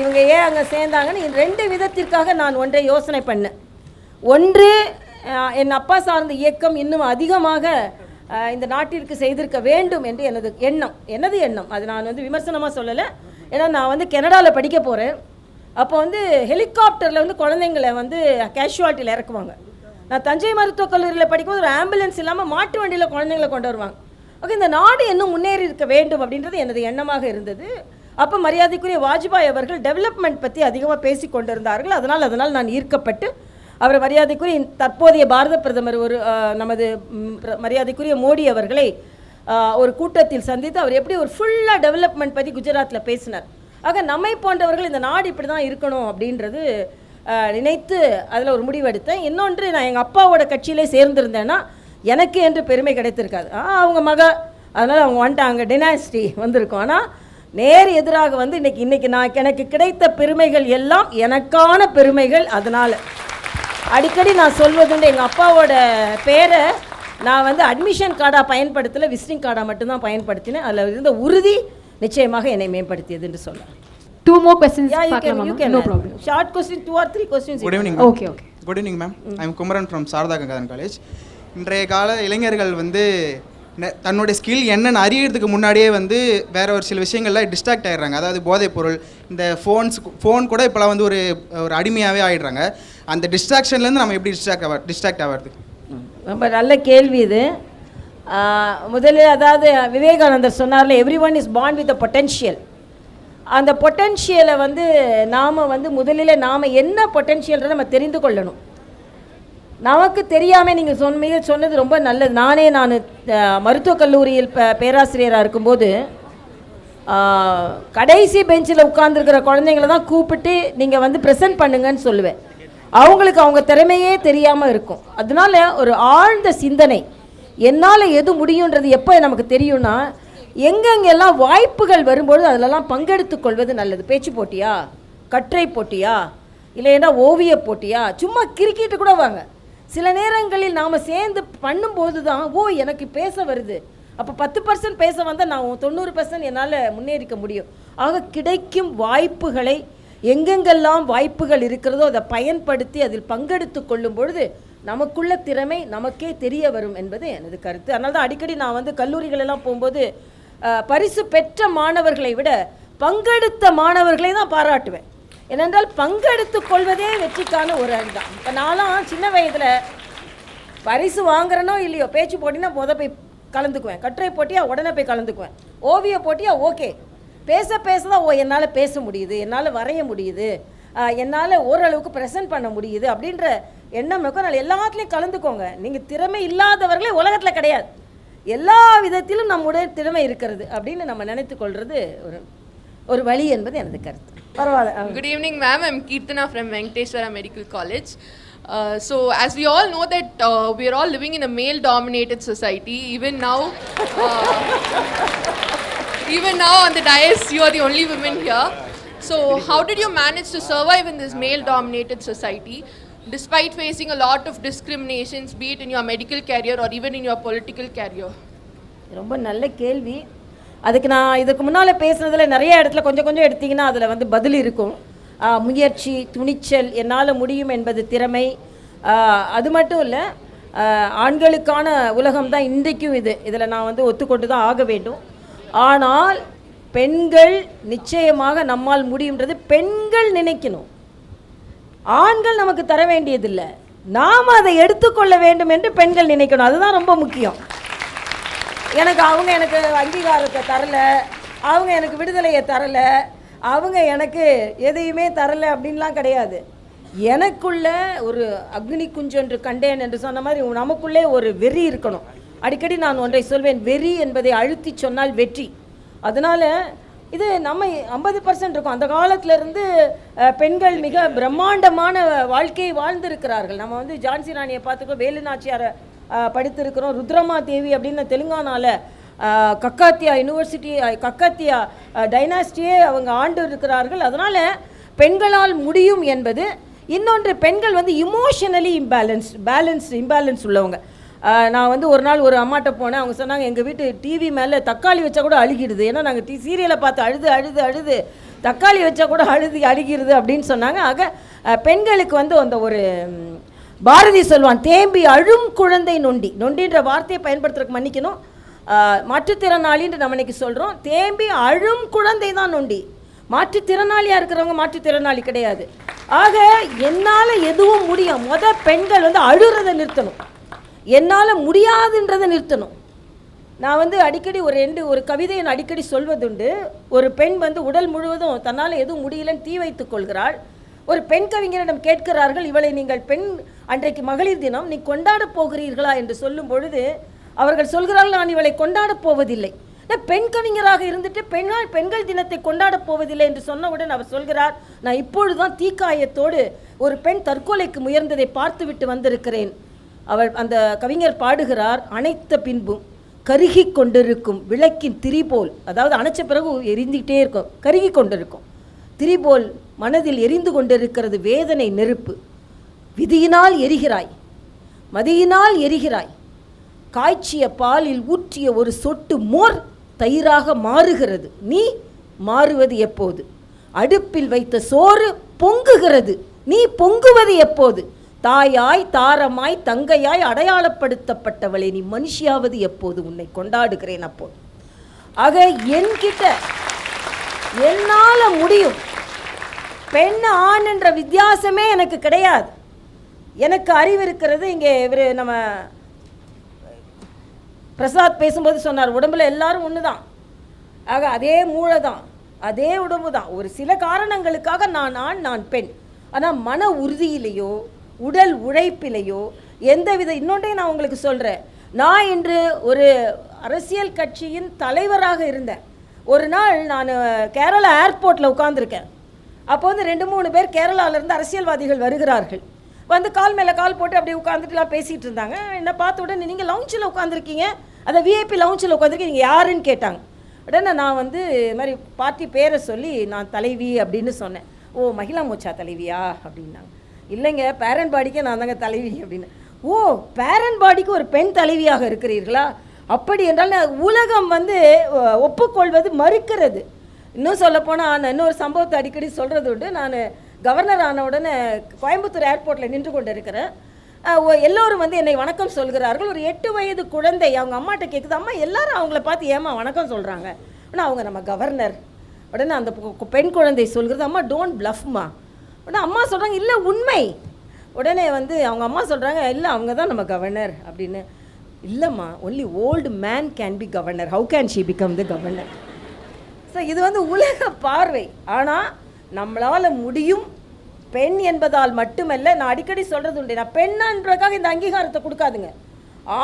இவங்க ஏன் அங்கே சேர்ந்தாங்கன்னு 2 விதத்திற்காக நான் ஒன்றை யோசனை பண்ணேன். ஒன்று, என் அப்பா சார்ந்த இயக்கம் இன்னும் அதிகமாக இந்த நாட்டிற்கு செய்திருக்க வேண்டும் என்று எனது எண்ணம். அது நான் வந்து விமர்சனமாக சொல்லலை. ஏன்னா நான் வந்து கனடாவில் படிக்க போகிறேன். அப்போ வந்து ஹெலிகாப்டரில் வந்து குழந்தைங்களை வந்து கேஷுவாலிட்டியில் இறக்குவாங்க. நான் தஞ்சை மருத்துவக் கல்லூரியில் படிக்கும்போது ஒரு ஆம்புலன்ஸ் இல்லாமல் மாட்டு வண்டியில் குழந்தைங்களை கொண்டு வருவாங்க. ஓகே, இந்த நாடு இன்னும் முன்னேறி இருக்க வேண்டும் அப்படின்றது எனது எண்ணமாக இருந்தது. அப்போ மரியாதைக்குரிய வாஜ்பாய் அவர்கள் டெவலப்மெண்ட் பற்றி அதிகமாக பேசி கொண்டிருந்தார்கள். அதனால் நான் ஈர்க்கப்பட்டு அவர் மரியாதைக்குரிய தற்போதைய பாரத பிரதமர் நமது மரியாதைக்குரிய மோடி அவர்களை ஒரு கூட்டத்தில் சந்தித்து அவர் எப்படி ஒரு ஃபுல்லாக டெவலப்மெண்ட் பற்றி குஜராத்தில் பேசினார். ஆக நம்மை போன்றவர்கள் இந்த நாடு இப்படி தான் இருக்கணும் அப்படின்றது நினைத்து அதில் ஒரு முடிவெடுத்தேன். இன்னொன்று, நான் எங்கள் அப்பாவோட கட்சியிலே சேர்ந்திருந்தேன்னா எனக்கு என்று பெருமை கிடைத்திருக்காது. அவங்க அதனால் அவங்க வந்துட்டாங்க, டினாஸ்டி வந்திருக்கோம். ஆனால் நேர் எதிராக வந்து இன்னைக்கு எனக்கு கிடைத்த பெருமைகள் எல்லாம் எனக்கான பெருமைகள். அதனால் அடிக்கடி நான் சொல்வதுண்டு, எங்கள் அப்பாவோட பேரை நான் வந்து அட்மிஷன் கார்டாக பயன்படுத்தலை, விசிட்டிங் கார்டாக மட்டும்தான் பயன்படுத்தினேன். அதில் இருந்த உறுதி நிச்சயமாக என்னை மேம்படுத்தியது என்று சொல்லலாம். 2 more questions. Yeah, you can no problem. Short question, 2 or 3 questions. Good evening. Okay. Good evening, ma'am. I am Kumaran from Sarada Gangadhan College. இன்றைய கால இளைஞர்கள் வந்து தன்னுடைய ஸ்கில் என்னன்னு அறியறதுக்கு முன்னாடியே வந்து வேற ஒரு சில விஷயங்கள்லாம் டிஸ்ட்ராக்ட் ஆகிடுறாங்க. அதாவது போதைப் பொருள், இந்த ஃபோன் கூட இப்போலாம் வந்து ஒரு அடிமையாகவே ஆகிடுறாங்க. அந்த டிஸ்ட்ராக்ஷன்லேருந்து நம்ம எப்படி டிஸ்ட்ராக்ட் ஆகிறது? ரொம்ப நல்ல கேள்வி இது. முதலில் அதாவது விவேகானந்தர் சொன்னார்ல, every one is born with a potential. அந்த பொட்டென்ஷியலை வந்து நாம் வந்து முதலில் நாம் என்ன பொட்டென்ஷியல்ன்றதை நம்ம தெரிந்து கொள்ளணும். நமக்கு தெரியாமல் நீங்கள் சொன்னது ரொம்ப நல்லது. நான் மருத்துவக் கல்லூரியில் பேராசிரியராக இருக்கும்போது கடைசி பெஞ்சில் உட்கார்ந்துருக்கிற குழந்தைங்கள தான் கூப்பிட்டு நீங்கள் வந்து ப்ரெசென்ட் பண்ணுங்கன்னு சொல்லுவேன். அவங்களுக்கு அவங்க திறமையே தெரியாமல் இருக்கும். அதனால ஒரு ஆழ்ந்த சிந்தனை, என்னால் எது முடியுன்றது எப்போ நமக்கு தெரியும்னா, எங்கெங்கெல்லாம் வாய்ப்புகள் வரும்போது அதிலெல்லாம் பங்கெடுத்து கொள்வது நல்லது. பேச்சு போட்டியா, கட்டுரை போட்டியா, இல்லைன்னா ஓவிய போட்டியா, சும்மா கிரிக்கெட்டு கூட வாங்க. சில நேரங்களில் நாம் சேர்ந்து பண்ணும்போது தான் எனக்கு பேச வருது. அப்போ 10% பேச வந்தால் நான் 90% என்னால் முன்னேறிக்க முடியும். ஆக கிடைக்கும் வாய்ப்புகளை எங்கெங்கெல்லாம் வாய்ப்புகள் இருக்கிறதோ அதை பயன்படுத்தி அதில் பங்கெடுத்து கொள்ளும் பொழுது நமக்குள்ள திறமை நமக்கே தெரிய வரும் என்பது எனது கருத்து. அதனால தான் அடிக்கடி நான் வந்து கல்லூரிகளெல்லாம் போகும்போது பரிசு பெற்ற மாணவர்களை விட பங்கெடுத்த மாணவர்களை தான் பாராட்டுவேன். ஏனென்றால் பங்கெடுத்து கொள்வதே வெற்றிக்கான ஒரு அடிதான். இப்போ நான்லாம் சின்ன வயதில் பரிசு வாங்குறனோ இல்லையோ, பேச்சு போட்டினா போய் கலந்துக்குவேன், கட்டுரை போட்டியா உடனே போய் கலந்துக்குவேன், ஓவிய போட்டியா ஓகே, பேச தான் என்னால் பேச முடியுது, என்னால் வரைய முடியுது, என்னால் ஓரளவுக்கு ப்ரெசென்ட் பண்ண முடியுது அப்படின்ற எண்ணம் இருக்கும். நான் எல்லாத்துலேயும் கலந்துக்கோங்க. நீங்கள் திறமை இல்லாதவர்களே உலகத்தில் கிடையாது. எல்லா விதத்திலும் நம்முடைய திறமை இருக்கிறது அப்படின்னு நம்ம நினைத்து கொள்வது ஒரு வழி என்பது எனது கருத்து. பரவாயில்ல. Good evening, ma'am. I'm Keertana from Venkateswara Medical College. So as we all know that we are all living in a male-dominated society. Even now on the dais, you are the only women here. So how did you manage to survive in this male-dominated society, despite facing a lot of discriminations, be it in your medical career or even in your political career? ரொம்ப நல்ல கேள்வி. அதுக்கு நான் இதுக்கு முன்னால் பேசுனதில் நிறைய இடத்துல கொஞ்சம் எடுத்திங்கன்னா அதில் வந்து பதில் இருக்கும். முயற்சி, துணிச்சல், என்னால் முடியும் என்பது திறமை. அது மட்டும் இல்லை, ஆண்களுக்கான உலகம் தான் இன்றைக்கும் இதில் நான் வந்து ஒத்துக்கொண்டு தான் ஆக வேண்டும். ஆனால் பெண்கள் நிச்சயமாக நம்மால் முடியுன்றது பெண்கள் நினைக்கணும். ஆண்கள் நமக்கு தர வேண்டியதில்லை, நாம் அதை எடுத்துக்கொள்ள வேண்டும் என்று பெண்கள் நினைக்கணும். அதுதான் ரொம்ப முக்கியம். அவங்க எனக்கு அங்கீகாரத்தை தரலை, அவங்க எனக்கு விடுதலையை தரலை, அவங்க எனக்கு எதையுமே தரலை அப்படின்லாம் கிடையாது. எனக்குள்ள ஒரு அக்னி குஞ்சொன்று கண்டேன் என்று சொன்ன மாதிரி நமக்குள்ளே ஒரு வெறி இருக்கணும். அடிக்கடி நான் ஒன்றை சொல்வேன், வெறி என்பதை அழுத்தி சொன்னால் வெற்றி. அதனால் இது நம்ம 50% இருக்கும். அந்த காலத்திலேருந்து பெண்கள் மிக பிரம்மாண்டமான வாழ்க்கையை வாழ்ந்திருக்கிறார்கள். நம்ம வந்து ஜான்சி ராணியை பார்த்துக்கோ, வேலு நாச்சியாரை படித்திருக்கிறோம், ருத்ரமா தேவி அப்படின்னு தெலுங்கானாவில் கக்காத்தியா யூனிவர்சிட்டி, கக்காத்தியா டைனாஸ்டியே அவங்க ஆண்டு இருக்கிறார்கள். அதனால் பெண்களால் முடியும் என்பது. இன்னொன்று, பெண்கள் வந்து இமோஷனலி இம்பேலன்ஸ் உள்ளவங்க. நான் வந்து ஒரு நாள் ஒரு அம்மாட்ட போனேன். அவங்க சொன்னாங்க, எங்கள் வீட்டு டிவி மேலே தக்காளி வச்சா கூட அழுகிடுது. ஏன்னா நாங்கள் சீரியலை பார்த்து அழுது தக்காளி வச்சா கூட அழுகிறது அப்படின்னு சொன்னாங்க. ஆக பெண்களுக்கு வந்து அந்த ஒரு பாரதி சொல்வான், தேம்பி அழும் குழந்தை நொண்டின்ற வார்த்தையை பயன்படுத்துறதுக்கு மன்னிக்கணும், மாற்றுத்திறனாளின்னு நம்ம இன்னைக்கு சொல்கிறோம். தேம்பி அழும் குழந்தை தான் நொண்டி. மாற்றுத்திறனாளியாக இருக்கிறவங்க மாற்றுத்திறனாளி கிடையாது. ஆக என்னால் எதுவும் முடியும். பெண்கள் வந்து அழுறதை நிறுத்தணும், என்னால் முடியாதுன்றதை நிறுத்தணும். நான் வந்து அடிக்கடி ஒரு கவிதையை நான் அடிக்கடி சொல்வதுண்டு. ஒரு பெண் வந்து உடல் முழுவதும் தன்னால் எதுவும் முடியலன்னு தீ வைத்துக் கொள்கிறாள். ஒரு பெண் கவிஞரிடம் கேட்கிறார்கள், இவளை நீங்கள் அன்றைக்கு மகளிர் தினம் நீ கொண்டாடப் போகிறீர்களா என்று சொல்லும் பொழுது அவர்கள் சொல்கிறார்கள், நான் இவளை கொண்டாடப் போவதில்லை. பெண் கவிஞராக இருந்துட்டு பெண்கள் தினத்தை கொண்டாடப் போவதில்லை என்று சொன்னவுடன் அவர் சொல்கிறார், நான் இப்பொழுதுதான் தீக்காயத்தோடு ஒரு பெண் தற்கொலைக்கு முயன்றதை பார்த்துவிட்டு வந்திருக்கிறேன். அந்த கவிஞர் பாடுகிறார், அணைத்த பின்பும் கருகி கொண்டிருக்கும் விளக்கின் திரிபோல், அதாவது அணைச்ச பிறகு எரிந்துகிட்டே இருக்கும், கருகி கொண்டிருக்கும் திரிபோல் மனதில் எரிந்து கொண்டிருக்கிறது வேதனை நெருப்பு. விதியினால் எரிகிறாய், மதியினால் எரிகிறாய், காய்ச்சிய பாலில் ஊற்றிய ஒரு சொட்டு மோர் தயிராக மாறுகிறது. நீ மாறுவது எப்போது? அடுப்பில் வைத்த சோறு பொங்குகிறது, நீ பொங்குவது எப்போது? தாயாய் தாரமாய் தங்கையாய் அடையாளப்படுத்தப்பட்டவளே, நீ மனுஷியாவது எப்போது? உன்னை கொண்டாடுகிறேன் அப்போது. ஆக என்கிட்ட என்னால் முடியும். பெண் ஆண் என்ற வித்தியாசமே எனக்கு கிடையாது. எனக்கு அறிவு இருக்கிறது. இங்கே இவர் நம்ம பிரசாத் பேசும்போது சொன்னார், உடம்புல எல்லாரும் ஒன்று தான். ஆக அதே மூளை தான், அதே உடம்பு தான். ஒரு சில காரணங்களுக்காக நான் ஆண் நான் பெண். ஆனால் மன உறுதியிலேயோ உடல் உழைப்பிலேயோ எந்தவித இன்னொன்றையும் நான் உங்களுக்கு சொல்கிறேன். நான் இன்று ஒரு அரசியல் கட்சியின் தலைவராக இருந்தேன். ஒரு நாள் நான் கேரளா ஏர்போர்ட்டில் உட்காந்துருக்கேன். அப்போ வந்து 2-3 பேர் கேரளாவிலேருந்து அரசியல்வாதிகள் வருகிறார்கள். வந்து கால் மேலே கால் போட்டு அப்படியே உட்காந்துட்டுலாம் பேசிகிட்டு இருந்தாங்க. என்னை பார்த்த உடனே நீங்கள் லவுஞ்சில் உட்காந்துருக்கீங்க, அதை விஐபி லவுஞ்சில் உட்காந்துருக்கீங்க, நீங்கள் யாருன்னு கேட்டாங்க. உடனே நான் வந்து இது மாதிரி பார்ட்டி பேரை சொல்லி நான் தலைவி அப்படின்னு சொன்னேன். ஓ, மகிழா மோர்ச்சா தலைவியா அப்படின்னாங்க. இல்லைங்க, பேரண்ட் பாடிக்கு நான் தாங்க தலைவி அப்படின்னு. ஓ, பேரண்ட் பாடிக்கு ஒரு பெண் தலைவியாக இருக்கிறீர்களா? அப்படி என்றால் உலகம் வந்து ஒப்புக்கொள்வது மறுக்கிறது. இன்னும் சொல்லப்போனால் நான் இன்னொரு சம்பவத்தை அடிக்கடி சொல்கிறது உண்டு. நான் கவர்னர் ஆன உடனே கோயம்புத்தூர் ஏர்போர்ட்டில் நின்று கொண்டு இருக்கிறேன். எல்லோரும் வந்து என்னை வணக்கம் சொல்கிறார்கள். ஒரு 8 வயது குழந்தை அவங்க அம்மாட்ட கேட்குது, அம்மா எல்லாரும் அவங்கள பார்த்து ஏமா வணக்கம் சொல்கிறாங்க? ஆனால் அவங்க நம்ம கவர்னர். உடனே அந்த பெண் குழந்தை சொல்கிறது, அம்மா டோன்ட் பிளஃப்மா. உடனே அம்மா சொல்கிறாங்க, இல்லை உண்மை. உடனே வந்து அவங்க அம்மா சொல்கிறாங்க, இல்லை அவங்க தான் நம்ம கவர்னர் அப்படின்னு. இல்லைம்மா, only old man can be governor, how can she become the governor? So இது வந்து உலக பார்வை. ஆனால் நம்மளால் முடியும். பெண் என்பதால் மட்டுமல்ல, நான் அடிக்கடி சொல்கிறது உண்டு, நான் பெண்ணான்றதுக்காக இந்த அங்கீகாரத்தை கொடுக்காதுங்க.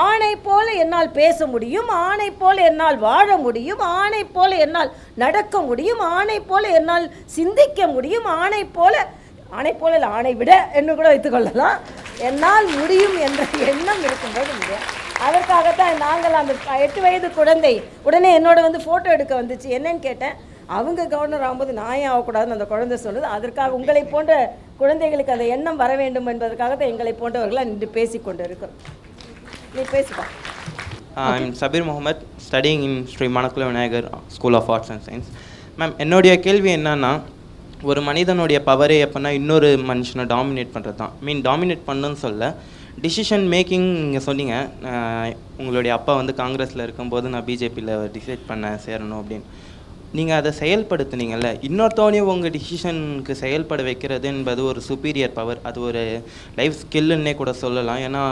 ஆணை போல என்னால் பேச முடியும், ஆணை போல என்னால் வாழ முடியும், ஆணை போல என்னால் நடக்க முடியும், ஆணை போல என்னால் சிந்திக்க முடியும், ஆணை போல இல்லை, ஆணை விட என்று கூட வைத்துக்கொள்ளலாம். என்னால் முடியும் என்ற எண்ணம் இருக்கும்போது முடியும். அதற்காகத்தான் நாங்கள் அந்த 8 வயது குழந்தை உடனே என்னோட வந்து ஃபோட்டோ எடுக்க வந்துச்சு. என்னன்னு கேட்டேன். அவங்க கவர்னர் ஆகும்போது நான் ஏன் ஆகக்கூடாதுன்னு அந்த குழந்தை சொல்லுது. அதற்காக உங்களை போன்ற குழந்தைகளுக்கு அந்த எண்ணம் வர வேண்டும் என்பதற்காகத்தான் எங்களை போன்றவர்களாக நின்று பேசிக்கொண்டு இருக்கிறோம். நீ பேசிப்பா. I'm Sabir Mohammed, studying in Sri Manakula Vinayagar School of Arts and Science. Ma'am, என்னுடைய கேள்வி என்னன்னா, ஒரு மனிதனுடைய பவரே எப்படின்னா இன்னொரு மனுஷனை டாமினேட் பண்ணுறது தான். டாமினேட் பண்ணுன்னு சொல்ல, டிசிஷன் மேக்கிங் நீங்கள் சொன்னீங்க. உங்களுடைய அப்பா வந்து காங்கிரஸில் இருக்கும்போது நான் பிஜேபியில் டிசைட் பண்ண சேரணும் அப்படின்னு. நீங்கள் அதை செயல்படுத்துனீங்கல்ல, இன்னொருத்தவனையும் உங்கள் டிசிஷனுக்கு செயல்பட வைக்கிறது என்பது ஒரு சுப்பீரியர் பவர். அது ஒரு லைஃப் ஸ்கில்லுன்னே கூட சொல்லலாம். ஏன்னா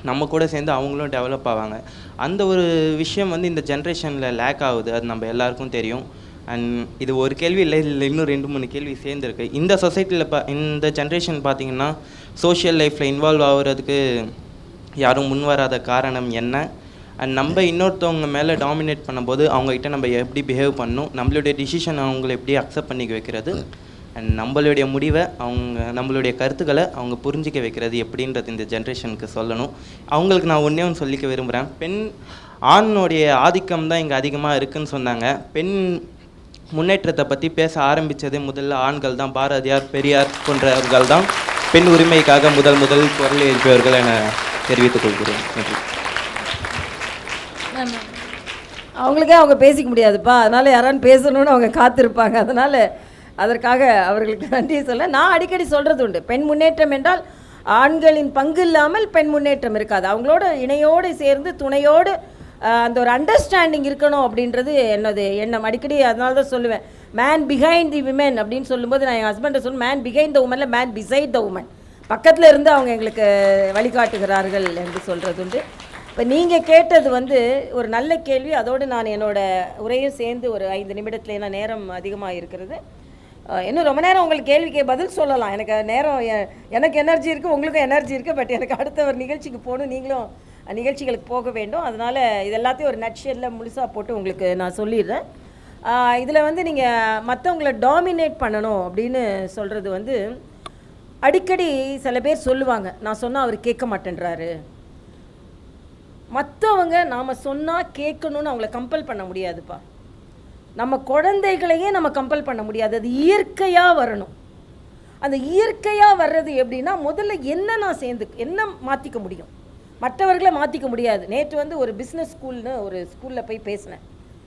நம்ம கூட சேர்ந்து அவங்களும் டெவலப் ஆவாங்க. அந்த ஒரு விஷயம் வந்து இந்த ஜென்ரேஷனில் லேக் ஆகுது. அது நம்ம எல்லாருக்கும் தெரியும். அண்ட் இது ஒரு கேள்வி இல்லை, இன்னும் 2-3 கேள்வி சேர்ந்துருக்கு. இந்த சொசைட்டியில் இந்த ஜென்ரேஷன் பார்த்திங்கன்னா சோஷியல் லைஃப்பில் இன்வால்வ் ஆகுறதுக்கு யாரும் முன் வராத காரணம் என்ன? அண்ட் நம்ம இன்னொருத்தவங்க மேலே டாமினேட் பண்ணும்போது அவங்ககிட்ட நம்ம எப்படி பிஹேவ் பண்ணணும், நம்மளுடைய டிசிஷன் அவங்கள எப்படி அக்செப்ட் பண்ணிக்க வைக்கிறது, அண்ட் நம்மளுடைய முடிவை நம்மளுடைய கருத்துக்களை அவங்க புரிஞ்சிக்க வைக்கிறது எப்படின்றது இந்த ஜென்ரேஷனுக்கு சொல்லணும். அவங்களுக்கு நான் ஒன்றே ஒன்று சொல்லிக்க விரும்புகிறேன். ஆணுடைய ஆதிக்கம் தான் இங்கே அதிகமாக இருக்குதுன்னு சொன்னாங்க. பெண் முன்னேற்றத்தை பற்றி பேச ஆரம்பித்ததே முதல்ல ஆண்கள் தான். பாரதியார், பெரியார் போன்றவர்கள் தான் பெண் உரிமைக்காக முதல் குரல் எழுப்பியவர்கள் என தெரிவித்துக் கொள்கிறேன். அவங்களுக்கே அவங்க பேசிக்க முடியாதுப்பா, அதனால் யாரான்னு பேசணும்னு அவங்க காத்திருப்பாங்க. அதனால் அதற்காக அவர்களுக்கு நன்றி சொல்ல நான் அடிக்கடி சொல்கிறது உண்டு. பெண் முன்னேற்றம் என்றால் ஆண்களின் பங்கு இல்லாமல் பெண் முன்னேற்றம் இருக்காது. அவங்களோட இணையோடு சேர்ந்து துணையோடு அந்த ஒரு அண்டர்ஸ்டாண்டிங் இருக்கணும் அப்படின்றது என்னது எண்ணம். அடிக்கடி அதனால தான் சொல்லுவேன், மேன் பிஹைண்ட் தி விமென் அப்படின்னு சொல்லும்போது நான் என் ஹஸ்பண்டை சொல்லுவேன், மேன் பிஹைண்ட் த உமனில் மேன் பிசைட் த உமன். பக்கத்தில் இருந்து அவங்க எங்களுக்கு வழிகாட்டுகிறார்கள் என்று சொல்கிறது உண்டு. இப்போ நீங்கள் கேட்டது வந்து ஒரு நல்ல கேள்வி. அதோடு நான் என்னோட உரையும் சேர்ந்து ஒரு 5 நிமிடத்தில், ஏன்னா நேரம் அதிகமாக இருக்கிறது. இன்னும் ரொம்ப நேரம் உங்களுக்கு கேள்விக்கு பதில் சொல்லலாம். எனக்கு நேரம், எனக்கு எனர்ஜி இருக்குது, உங்களுக்கும் எனர்ஜி இருக்குது. பட் எனக்கு அடுத்த ஒரு நிகழ்ச்சிக்கு போகணும், நீங்களும் நிகழ்ச்சிகளுக்கு போக வேண்டும். அதனால் இது எல்லாத்தையும் ஒரு நட்ஷெல்லில் முழுசாக போட்டு உங்களுக்கு நான் சொல்லிடுறேன். இதில் வந்து நீங்கள் மற்றவங்களை டாமினேட் பண்ணணும் அப்படின்னு சொல்கிறது வந்து அடிக்கடி சில பேர் சொல்லுவாங்க, நான் சொன்னால் அவர் கேட்க மாட்டேன்றாரு. மற்றவங்க நாம் சொன்னால் கேட்கணுன்னு அவங்கள கம்பல் பண்ண முடியாதுப்பா. நம்ம குழந்தைகளையே நம்ம கம்பல் பண்ண முடியாது. அது இயற்கையாக வரணும். அந்த இயற்கையாக வர்றது எப்படின்னா, முதல்ல என்ன நான் என்ன மாற்றிக்க முடியும், மற்றவர்களை மாற்றிக்க முடியாது. நேற்று வந்து ஒரு பிஸ்னஸ் ஸ்கூல்னு ஒரு ஸ்கூலில் போய் பேசினேன்.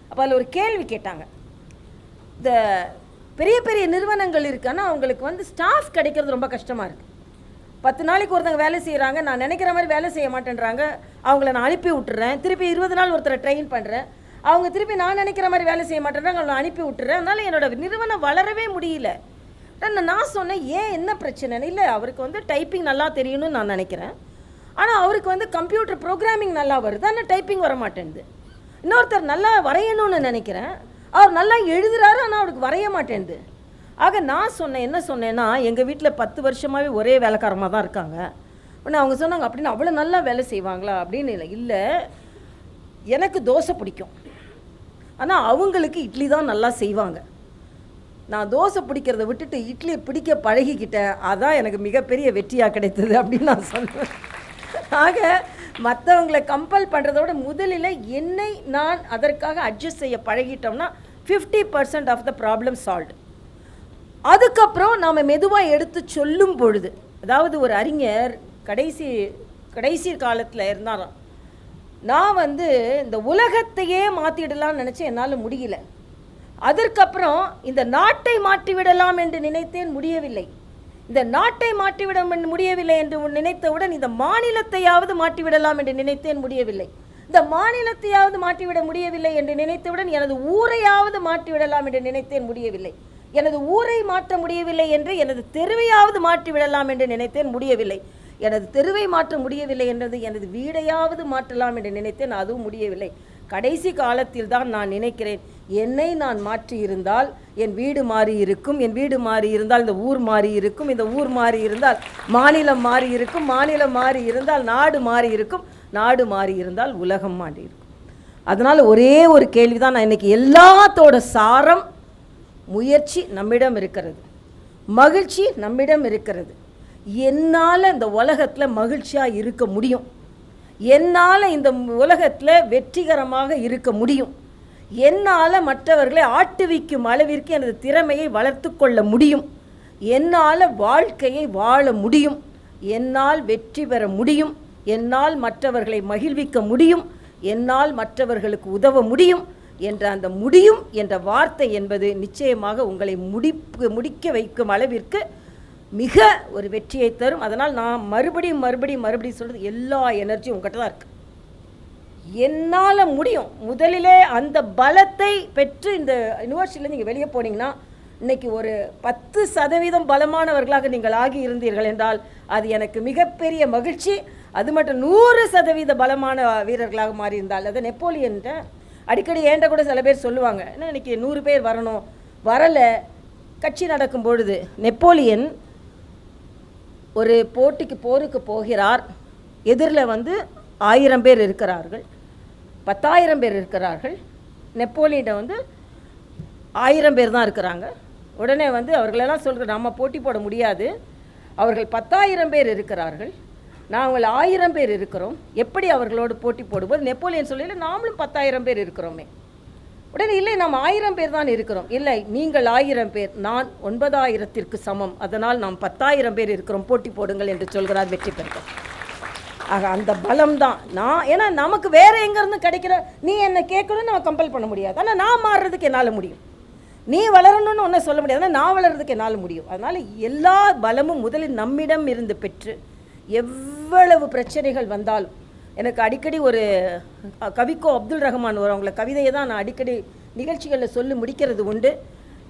அப்போ அதில் ஒரு கேள்வி கேட்டாங்க. இந்த பெரிய பெரிய நிறுவனங்கள் இருக்குன்னா அவங்களுக்கு வந்து ஸ்டாஃப் கிடைக்கிறது ரொம்ப கஷ்டமாக இருக்குது. 10 நாளைக்கு ஒருத்தங்க வேலை செய்கிறாங்க, நான் நினைக்கிற மாதிரி வேலை செய்ய மாட்டேன்றாங்க. அவங்கள நான் அனுப்பி விட்டுறேன். திருப்பி 20 நாள் ஒருத்தரை ட்ரெயின் பண்ணுறேன், அவங்க திருப்பி நான் நினைக்கிற மாதிரி வேலை செய்ய மாட்டேன்றாங்க, அவங்களை அனுப்பி விட்டுறேன். அதனால் என்னோடய நிறுவனம் வளரவே முடியல. நான் சொன்னேன், ஏன் என்ன பிரச்சனை? இல்லை, அவருக்கு வந்து டைப்பிங் நல்லா தெரியணும்னு நான் நினைக்கிறேன். ஆனால் அவருக்கு வந்து கம்ப்யூட்டர் ப்ரோக்ராமிங் நல்லா வருது, ஆனால் டைப்பிங் வர மாட்டேங்குது. இன்னொருத்தர் நல்லா வரையணும்னு நினைக்கிறேன், அவர் நல்லா எழுதுறாரு, ஆனால் அவருக்கு வரைய மாட்டேங்குது. ஆக நான் சொன்னேன், என்ன சொன்னேன்னா, எங்கள் வீட்டில் 10 வருஷமாகவே ஒரே வேலைக்காரமாக தான் இருக்காங்க. உடனே அவங்க சொன்னாங்க, அப்படின்னு அவ்வளோ நல்லா வேலை செய்வாங்களா அப்படின்னு. இல்லை, எனக்கு தோசை பிடிக்கும், ஆனால் அவங்களுக்கு இட்லி தான் நல்லா செய்வாங்க. நான் தோசை பிடிக்கிறத விட்டுட்டு இட்லியை பிடிக்க பழகிக்கிட்டேன், அதான் எனக்கு மிகப்பெரிய வெற்றியாக கிடைத்தது அப்படின்னு நான் சொன்னேன். ஆக மற்றவங்களை கம்பல் பண்ணுறதோட முதலில் என்னை நான் அதற்காக அட்ஜஸ்ட் செய்ய பழகிட்டோம்னா 50% ஆஃப் த ப்ராப்ளம் சால்வ்டு. அதுக்கப்புறம் நாம் மெதுவாக எடுத்து சொல்லும் பொழுது, அதாவது ஒரு அறிஞர் கடைசி காலத்தில் இருந்தாராம். நான் வந்து இந்த உலகத்தையே மாற்றிடலாம்னு நினச்சேன், என்னால் முடியல. அதற்கப்புறம் இந்த நாட்டை மாற்றிவிடலாம் என்று நினைத்தேன், முடியவில்லை. இந்த நாட்டை மாற்றிவிட முடியவில்லை என்று நினைத்தவுடன் இந்த மாநிலத்தையாவது மாற்றிவிடலாம் என்று நினைத்தேன், முடியவில்லை. இந்த மாநிலத்தையாவது மாற்றிவிட முடியவில்லை என்று நினைத்தவுடன் எனது ஊரையாவது மாற்றிவிடலாம் என்று நினைத்தேன், முடியவில்லை. எனது ஊரை மாற்ற முடியவில்லை என்று எனது தெருவையாவது மாற்றிவிடலாம் என்று நினைத்தேன், முடியவில்லை. எனது தெருவை மாற்ற முடியவில்லை என்றது எனது வீடையாவது மாற்றலாம் என்று நினைத்தேன், அதுவும் முடியவில்லை. கடைசி காலத்தில் தான் நான் நினைக்கிறேன், என்னை நான் மாற்றி இருந்தால் என் வீடு மாறி இருக்கும், என் வீடு மாறி இருந்தால் இந்த ஊர் மாறி இருக்கும், இந்த ஊர் மாறி இருந்தால் மாநிலம் மாறி இருக்கும், மாநிலம் மாறி இருந்தால் நாடு மாறி இருக்கும், நாடு மாறி இருந்தால் உலகம் மாறி இருக்கும். அதனால் ஒரே ஒரு கேள்வி தான் நான் இன்றைக்கி, எல்லாத்தோட சாரம் முயற்சி நம்மிடம் இருக்கிறது, மகிழ்ச்சி நம்மிடம் இருக்கிறது. என்னால் இந்த உலகத்தில் மகிழ்ச்சியாக இருக்க முடியும், என்னால் இந்த உலகத்தில் வெற்றிகரமாக இருக்க முடியும், என்னால் மற்றவர்களை ஆட்டுவிக்கும் அளவிற்கு எனது திறமையை வளர்த்து கொள்ள முடியும், என்னால் வாழ்க்கையை வாழ முடியும், என்னால் வெற்றி பெற முடியும், என்னால் மற்றவர்களை மகிழ்விக்க முடியும், என்னால் மற்றவர்களுக்கு உதவ முடியும் என்ற அந்த முடியும் என்ற வார்த்தை என்பது நிச்சயமாக உங்களை முடிக்க வைக்கும் அளவிற்கு மிக ஒரு வெற்றியை தரும். அதனால் நான் மறுபடியும் சொல்கிறது, எல்லா எனர்ஜியும் உங்கள்கிட்ட தான் இருக்குது. என்னால் முடியும். முதலிலே அந்த பலத்தை பெற்று இந்த யூனிவர்சிட்டியில் நீங்கள் வெளியே போனீங்கன்னா, இன்றைக்கி ஒரு 10% பலமானவர்களாக நீங்கள் ஆகி இருந்தீர்கள் என்றால் அது எனக்கு மிகப்பெரிய மகிழ்ச்சி. அது மட்டும் 100% பலமான வீரர்களாக மாறியிருந்தால், அது நெப்போலியன்ட்ட அடிக்கடி ஏண்ட கூட சில பேர் சொல்லுவாங்க, ஏன்னா இன்றைக்கி 100 பேர் வரணும், வரலை. கட்சி நடக்கும் பொழுது நெப்போலியன் ஒரு போருக்கு போகிறார், எதிரில் வந்து 1000 பேர் இருக்கிறார்கள், 10,000 பேர் இருக்கிறார்கள். நெப்போலியன்ட்ட வந்து 1000 பேர் தான் இருக்கிறாங்க. உடனே வந்து அவர்களெல்லாம் சொல்கிற, நம்ம போட்டி போட முடியாது, அவர்கள் 10,000 பேர் இருக்கிறார்கள், நாங்கள் 1000 பேர் இருக்கிறோம், எப்படி அவர்களோடு போட்டி போடும்போது நெப்போலியன் சொல்லல, நாமளும் 10,000 பேர் இருக்கிறோமே. உடனே இல்லை, நாம் 1000 பேர் தான் இருக்கிறோம். இல்லை, நீங்கள் 1000 பேர், நான் 9,000ற்கு சமம், அதனால் நாம் 10,000 பேர் இருக்கிறோம், போட்டி போடுங்கள் என்று சொல்கிறார் வெற்றி பெற்றார். ஆக அந்த பலம் தான் நான், ஏன்னா நமக்கு வேறு எங்கேருந்து கிடைக்கிற, நீ என்னை கேட்கணும்னு நம்ம கம்பல் பண்ண முடியாது, ஆனால் நான் மாறுறதுக்கு என்னால் முடியும். நீ வளரணும்னு ஒன்றும் சொல்ல முடியாது, ஆனால் நான் வளர்றதுக்கு என்னால் முடியும். அதனால் எல்லா பலமும் முதலில் நம்மிடம் இருந்து பெற்று, எவ்வளவு பிரச்சனைகள் வந்தாலும், எனக்கு அடிக்கடி ஒரு கவிக்கோ அப்துல் ரஹ்மான் அவங்கள கவிதையை தான் நான் அடிக்கடி நிகழ்ச்சிகளில் சொல்லி முடிக்கிறது உண்டு.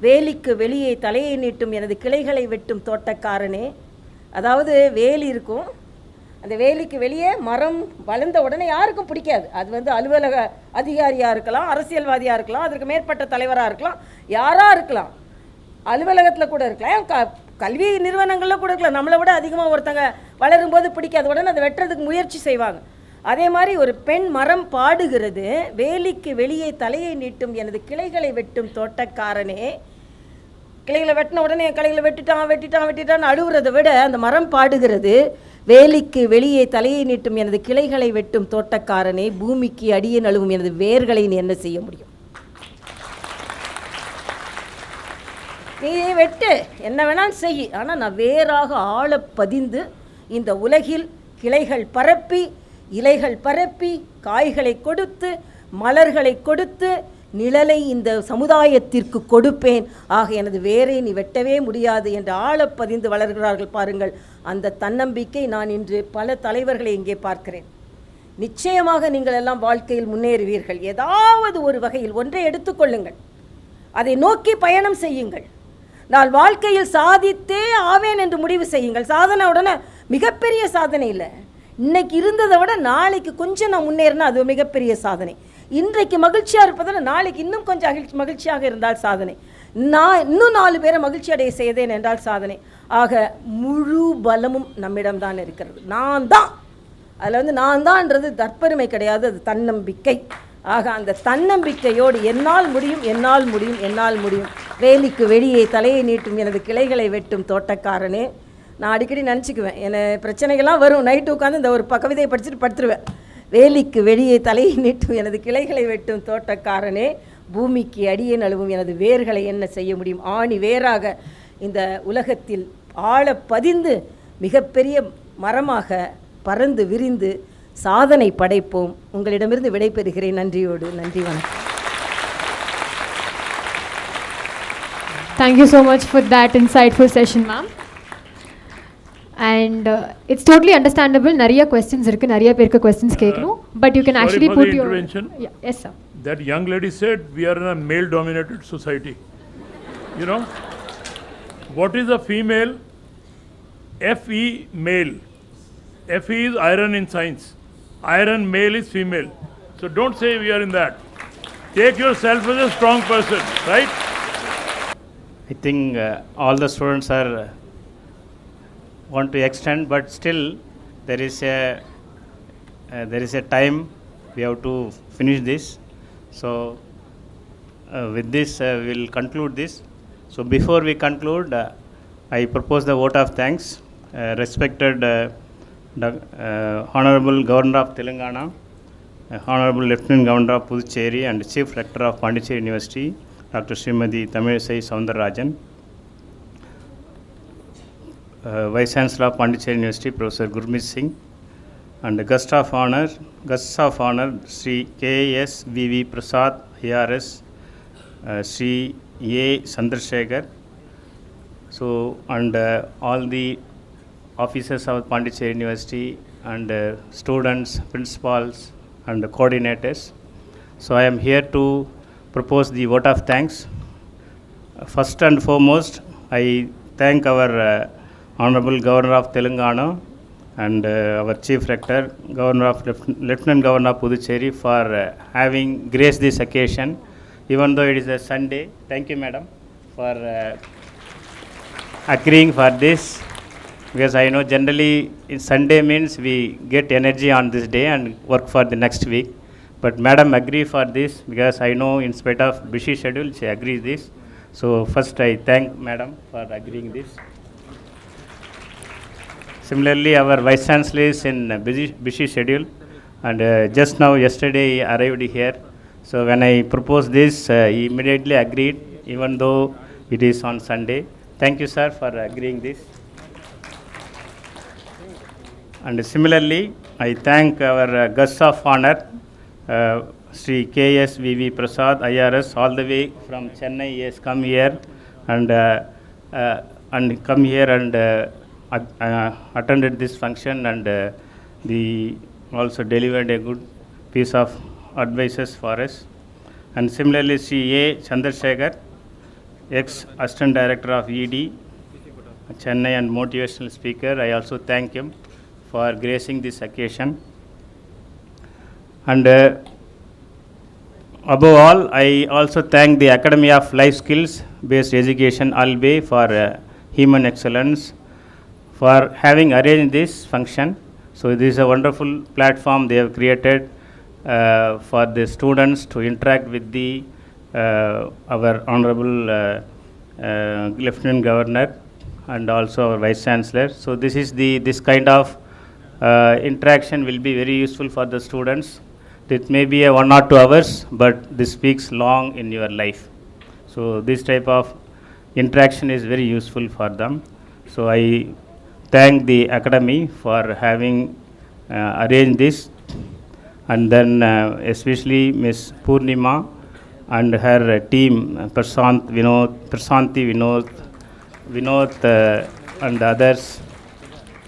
வேலிக்கு வெளியே தலையை நீட்டும் எனது கிளைகளை வெட்டும் தோட்டக்காரனே. அதாவது வேலி இருக்கும், அந்த வேலிக்கு வெளியே மரம் வளர்ந்த உடனே யாருக்கும் பிடிக்காது. அது வந்து அலுவலக அதிகாரியாக இருக்கலாம், அரசியல்வாதியாக இருக்கலாம், அதற்கு மேற்பட்ட தலைவராக இருக்கலாம், யாராக இருக்கலாம், அலுவலகத்தில் கூட இருக்கலாம், கல்வி நிறுவனங்களில் கூட இருக்கலாம். நம்மளை விட அதிகமாக ஒருத்தங்க வளரும்போது பிடிக்காத உடனே அதை வெட்டுறதுக்கு முயற்சி செய்வாங்க. அதே மாதிரி ஒரு பெண் மரம் பாடுகிறது, வேலிக்கு வெளியே தலையை நீட்டும் எனது கிளைகளை வெட்டும் தோட்டக்காரனே. கிளைகளை வெட்டின உடனே கிளைகளை வெட்டிட்டான்னு அழுகுறதை விட அந்த மரம் பாடுகிறது, வேலிக்கு வெளியே தலையை நீட்டும் எனது கிளைகளை வெட்டும் தோட்டக்காரனே, பூமிக்கு அடியே நழுவும் எனது வேர்களை நீ என்ன செய்ய முடியும்? நீ வெட்டு, என்ன வேணாலும் செய், ஆனால் நான் வேறாக ஆழ பதிந்து இந்த உலகில் கிளைகள் பரப்பி, இலைகள் பரப்பி, காய்களை கொடுத்து, மலர்களை கொடுத்து, நிழலை இந்த சமுதாயத்திற்கு கொடுப்பேன். ஆக எனது வேரை நீ வெட்டவே முடியாது என்று ஆழப்பதிந்து வளர்கிறார்கள் பாருங்கள். அந்த தன்னம்பிக்கை நான் இன்று பல தலைவர்களை இங்கே பார்க்கிறேன். நிச்சயமாக நீங்கள் எல்லாம் வாழ்க்கையில் முன்னேறுவீர்கள். ஏதாவது ஒரு வகையில் ஒன்றை எடுத்துக்கொள்ளுங்கள், அதை நோக்கி பயணம் செய்யுங்கள். நான் வாழ்க்கையில் சாதித்தே ஆவேன் என்று முடிவு செய்யுங்கள். சாதனை உடனே மிகப்பெரிய சாதனை இல்லை, இன்னைக்கு இருந்ததை விட நாளைக்கு கொஞ்சம் நான் முன்னேறினா அது மிகப்பெரிய சாதனை. இன்றைக்கு மகிழ்ச்சியாக இருப்பதில் நாளைக்கு இன்னும் கொஞ்சம் மகிழ்ச்சியாக இருந்தால் சாதனை. நான் இன்னும் 4 பேரை மகிழ்ச்சி அடைய செய்தேன் என்றால் சாதனை. ஆக முழு பலமும் நம்மிடம்தான் இருக்கிறது. நான் தான், அதில் வந்து நான் தான்ன்றது தற்பெருமை கிடையாது, அது தன்னம்பிக்கை. ஆக அந்த தன்னம்பிக்கையோடு என்னால் முடியும், என்னால் முடியும், என்னால் முடியும். வேலிக்கு வெளியே தலையை நீட்டும் எனது கிளைகளை வெட்டும் தோட்டக்காரனே. நான் அடிக்கடி நினச்சிக்குவேன், என்னை பிரச்சனைகள்லாம் வரும், நைட்டு உட்காந்து இந்த ஒரு கவிதையை படிச்சுட்டு படுத்துருவேன். வேலிக்கு வெளியே தலையை நீட்டும் எனது கிளைகளை வெட்டும் தோட்டக்காரனே, பூமிக்கு அடியே நழுவும் எனது வேர்களை என்ன செய்ய முடியும்? ஆணி வேறாக இந்த உலகத்தில் ஆழ பதிந்து மிகப்பெரிய மரமாக பறந்து விரிந்து சாதனை படைப்போம். உங்களிடமிருந்து விடைபெறுகிறேன். நன்றியோடு. நன்றி, வணக்கம். Thank you so much for that insightful session, ma'am. And it's totally understandable. Nariya questions irukku, nariya perku questions kekkanum, but you can actually put your intervention. Yeah, yes sir. That young lady said we are in a male dominated society. You know, what is a female? Fe male. Fe is iron in science. Iron male is female. So don't say we are in that. Take yourself as a strong person, right? I think all the students are want to extend, but still there is a time we have to finish this. So with this we will conclude this. So before we conclude, I propose the vote of thanks. Respected Honorable Governor of Telangana, Honorable Lieutenant Governor of Puducherry and Chief Rector of Pondicherry University, Dr. Srimati Tamilisai Soundararajan, Vice Chancellor of Pondicherry University, Professor Gurmeet Singh, and guests of honor, Sri K.S.V.V. Prasad, IRS, Sri A. Chandrasekhar, so and all the officers of Pondicherry University and students, principals and coordinators. So I am here to propose the vote of thanks. First and foremost, I thank our Honorable Governor of Telangana and our Chief Rector, Lieutenant Governor of Puducherry for having graced this occasion, even though it is a Sunday. Thank you, Madam, for agreeing for this, because I know generally Sunday means we get energy on this day and work for the next week. But Madam agree for this because I know in spite of busy schedule she agrees this. So first I thank Madam for agreeing this. Similarly, our Vice Chancellor is in busy schedule and just now yesterday he arrived here. So when I proposed this, he immediately agreed even though it is on Sunday. Thank you, sir, for agreeing this. And similarly, I thank our guests of honor, Sri K.S.V.V. Prasad, IRS, all the way from Chennai. He has come here and attended this function and also delivered a good piece of advices for us. And similarly, Sri A. Chandrasekhar, ex-Assistant Director of ED, Chennai and motivational speaker. I also thank him for gracing this occasion. And above all, I also thank the Academy of Life Skills Based Education, Hon'ble, for Human Excellence, for having arranged this function. So this is a wonderful platform they have created for the students to interact with the our Honorable Lieutenant Governor and also our Vice Chancellor. So this kind of interaction will be very useful for the students. It may be a 1 or 2 hours, but this speaks long in your life. So this type of interaction is very useful for them. So I thank the Academy for having arranged this, and then especially Ms. Purnima and her team, Prasanti, Vinod and others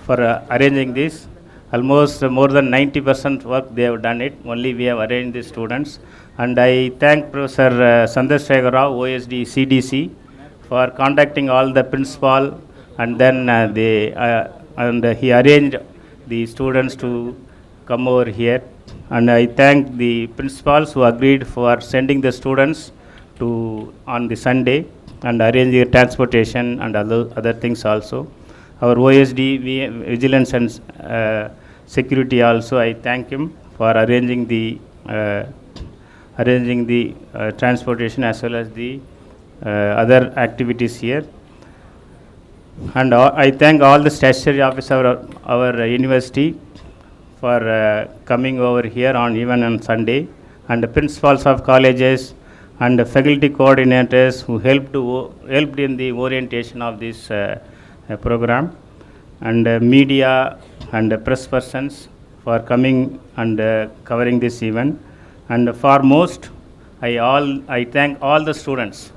for arranging this. Almost more than 90% work they have done it. Only we have arranged the students. And I thank Professor Chandrasekhar Rao, OSD, CDC, for contacting all the principal, and then he arranged the students to come over here. And I thank the principals who agreed for sending the students to on the Sunday and arranging transportation and other things also. Our OSD, Vigilance and Security also, I thank him for arranging the transportation as well as the other activities here. And I thank all the statutory officers of our university for coming over here even on Sunday, and the principals of colleges and the faculty coordinators who helped in the orientation of this program, and media and press persons for coming and covering this event. And foremost, I thank all the students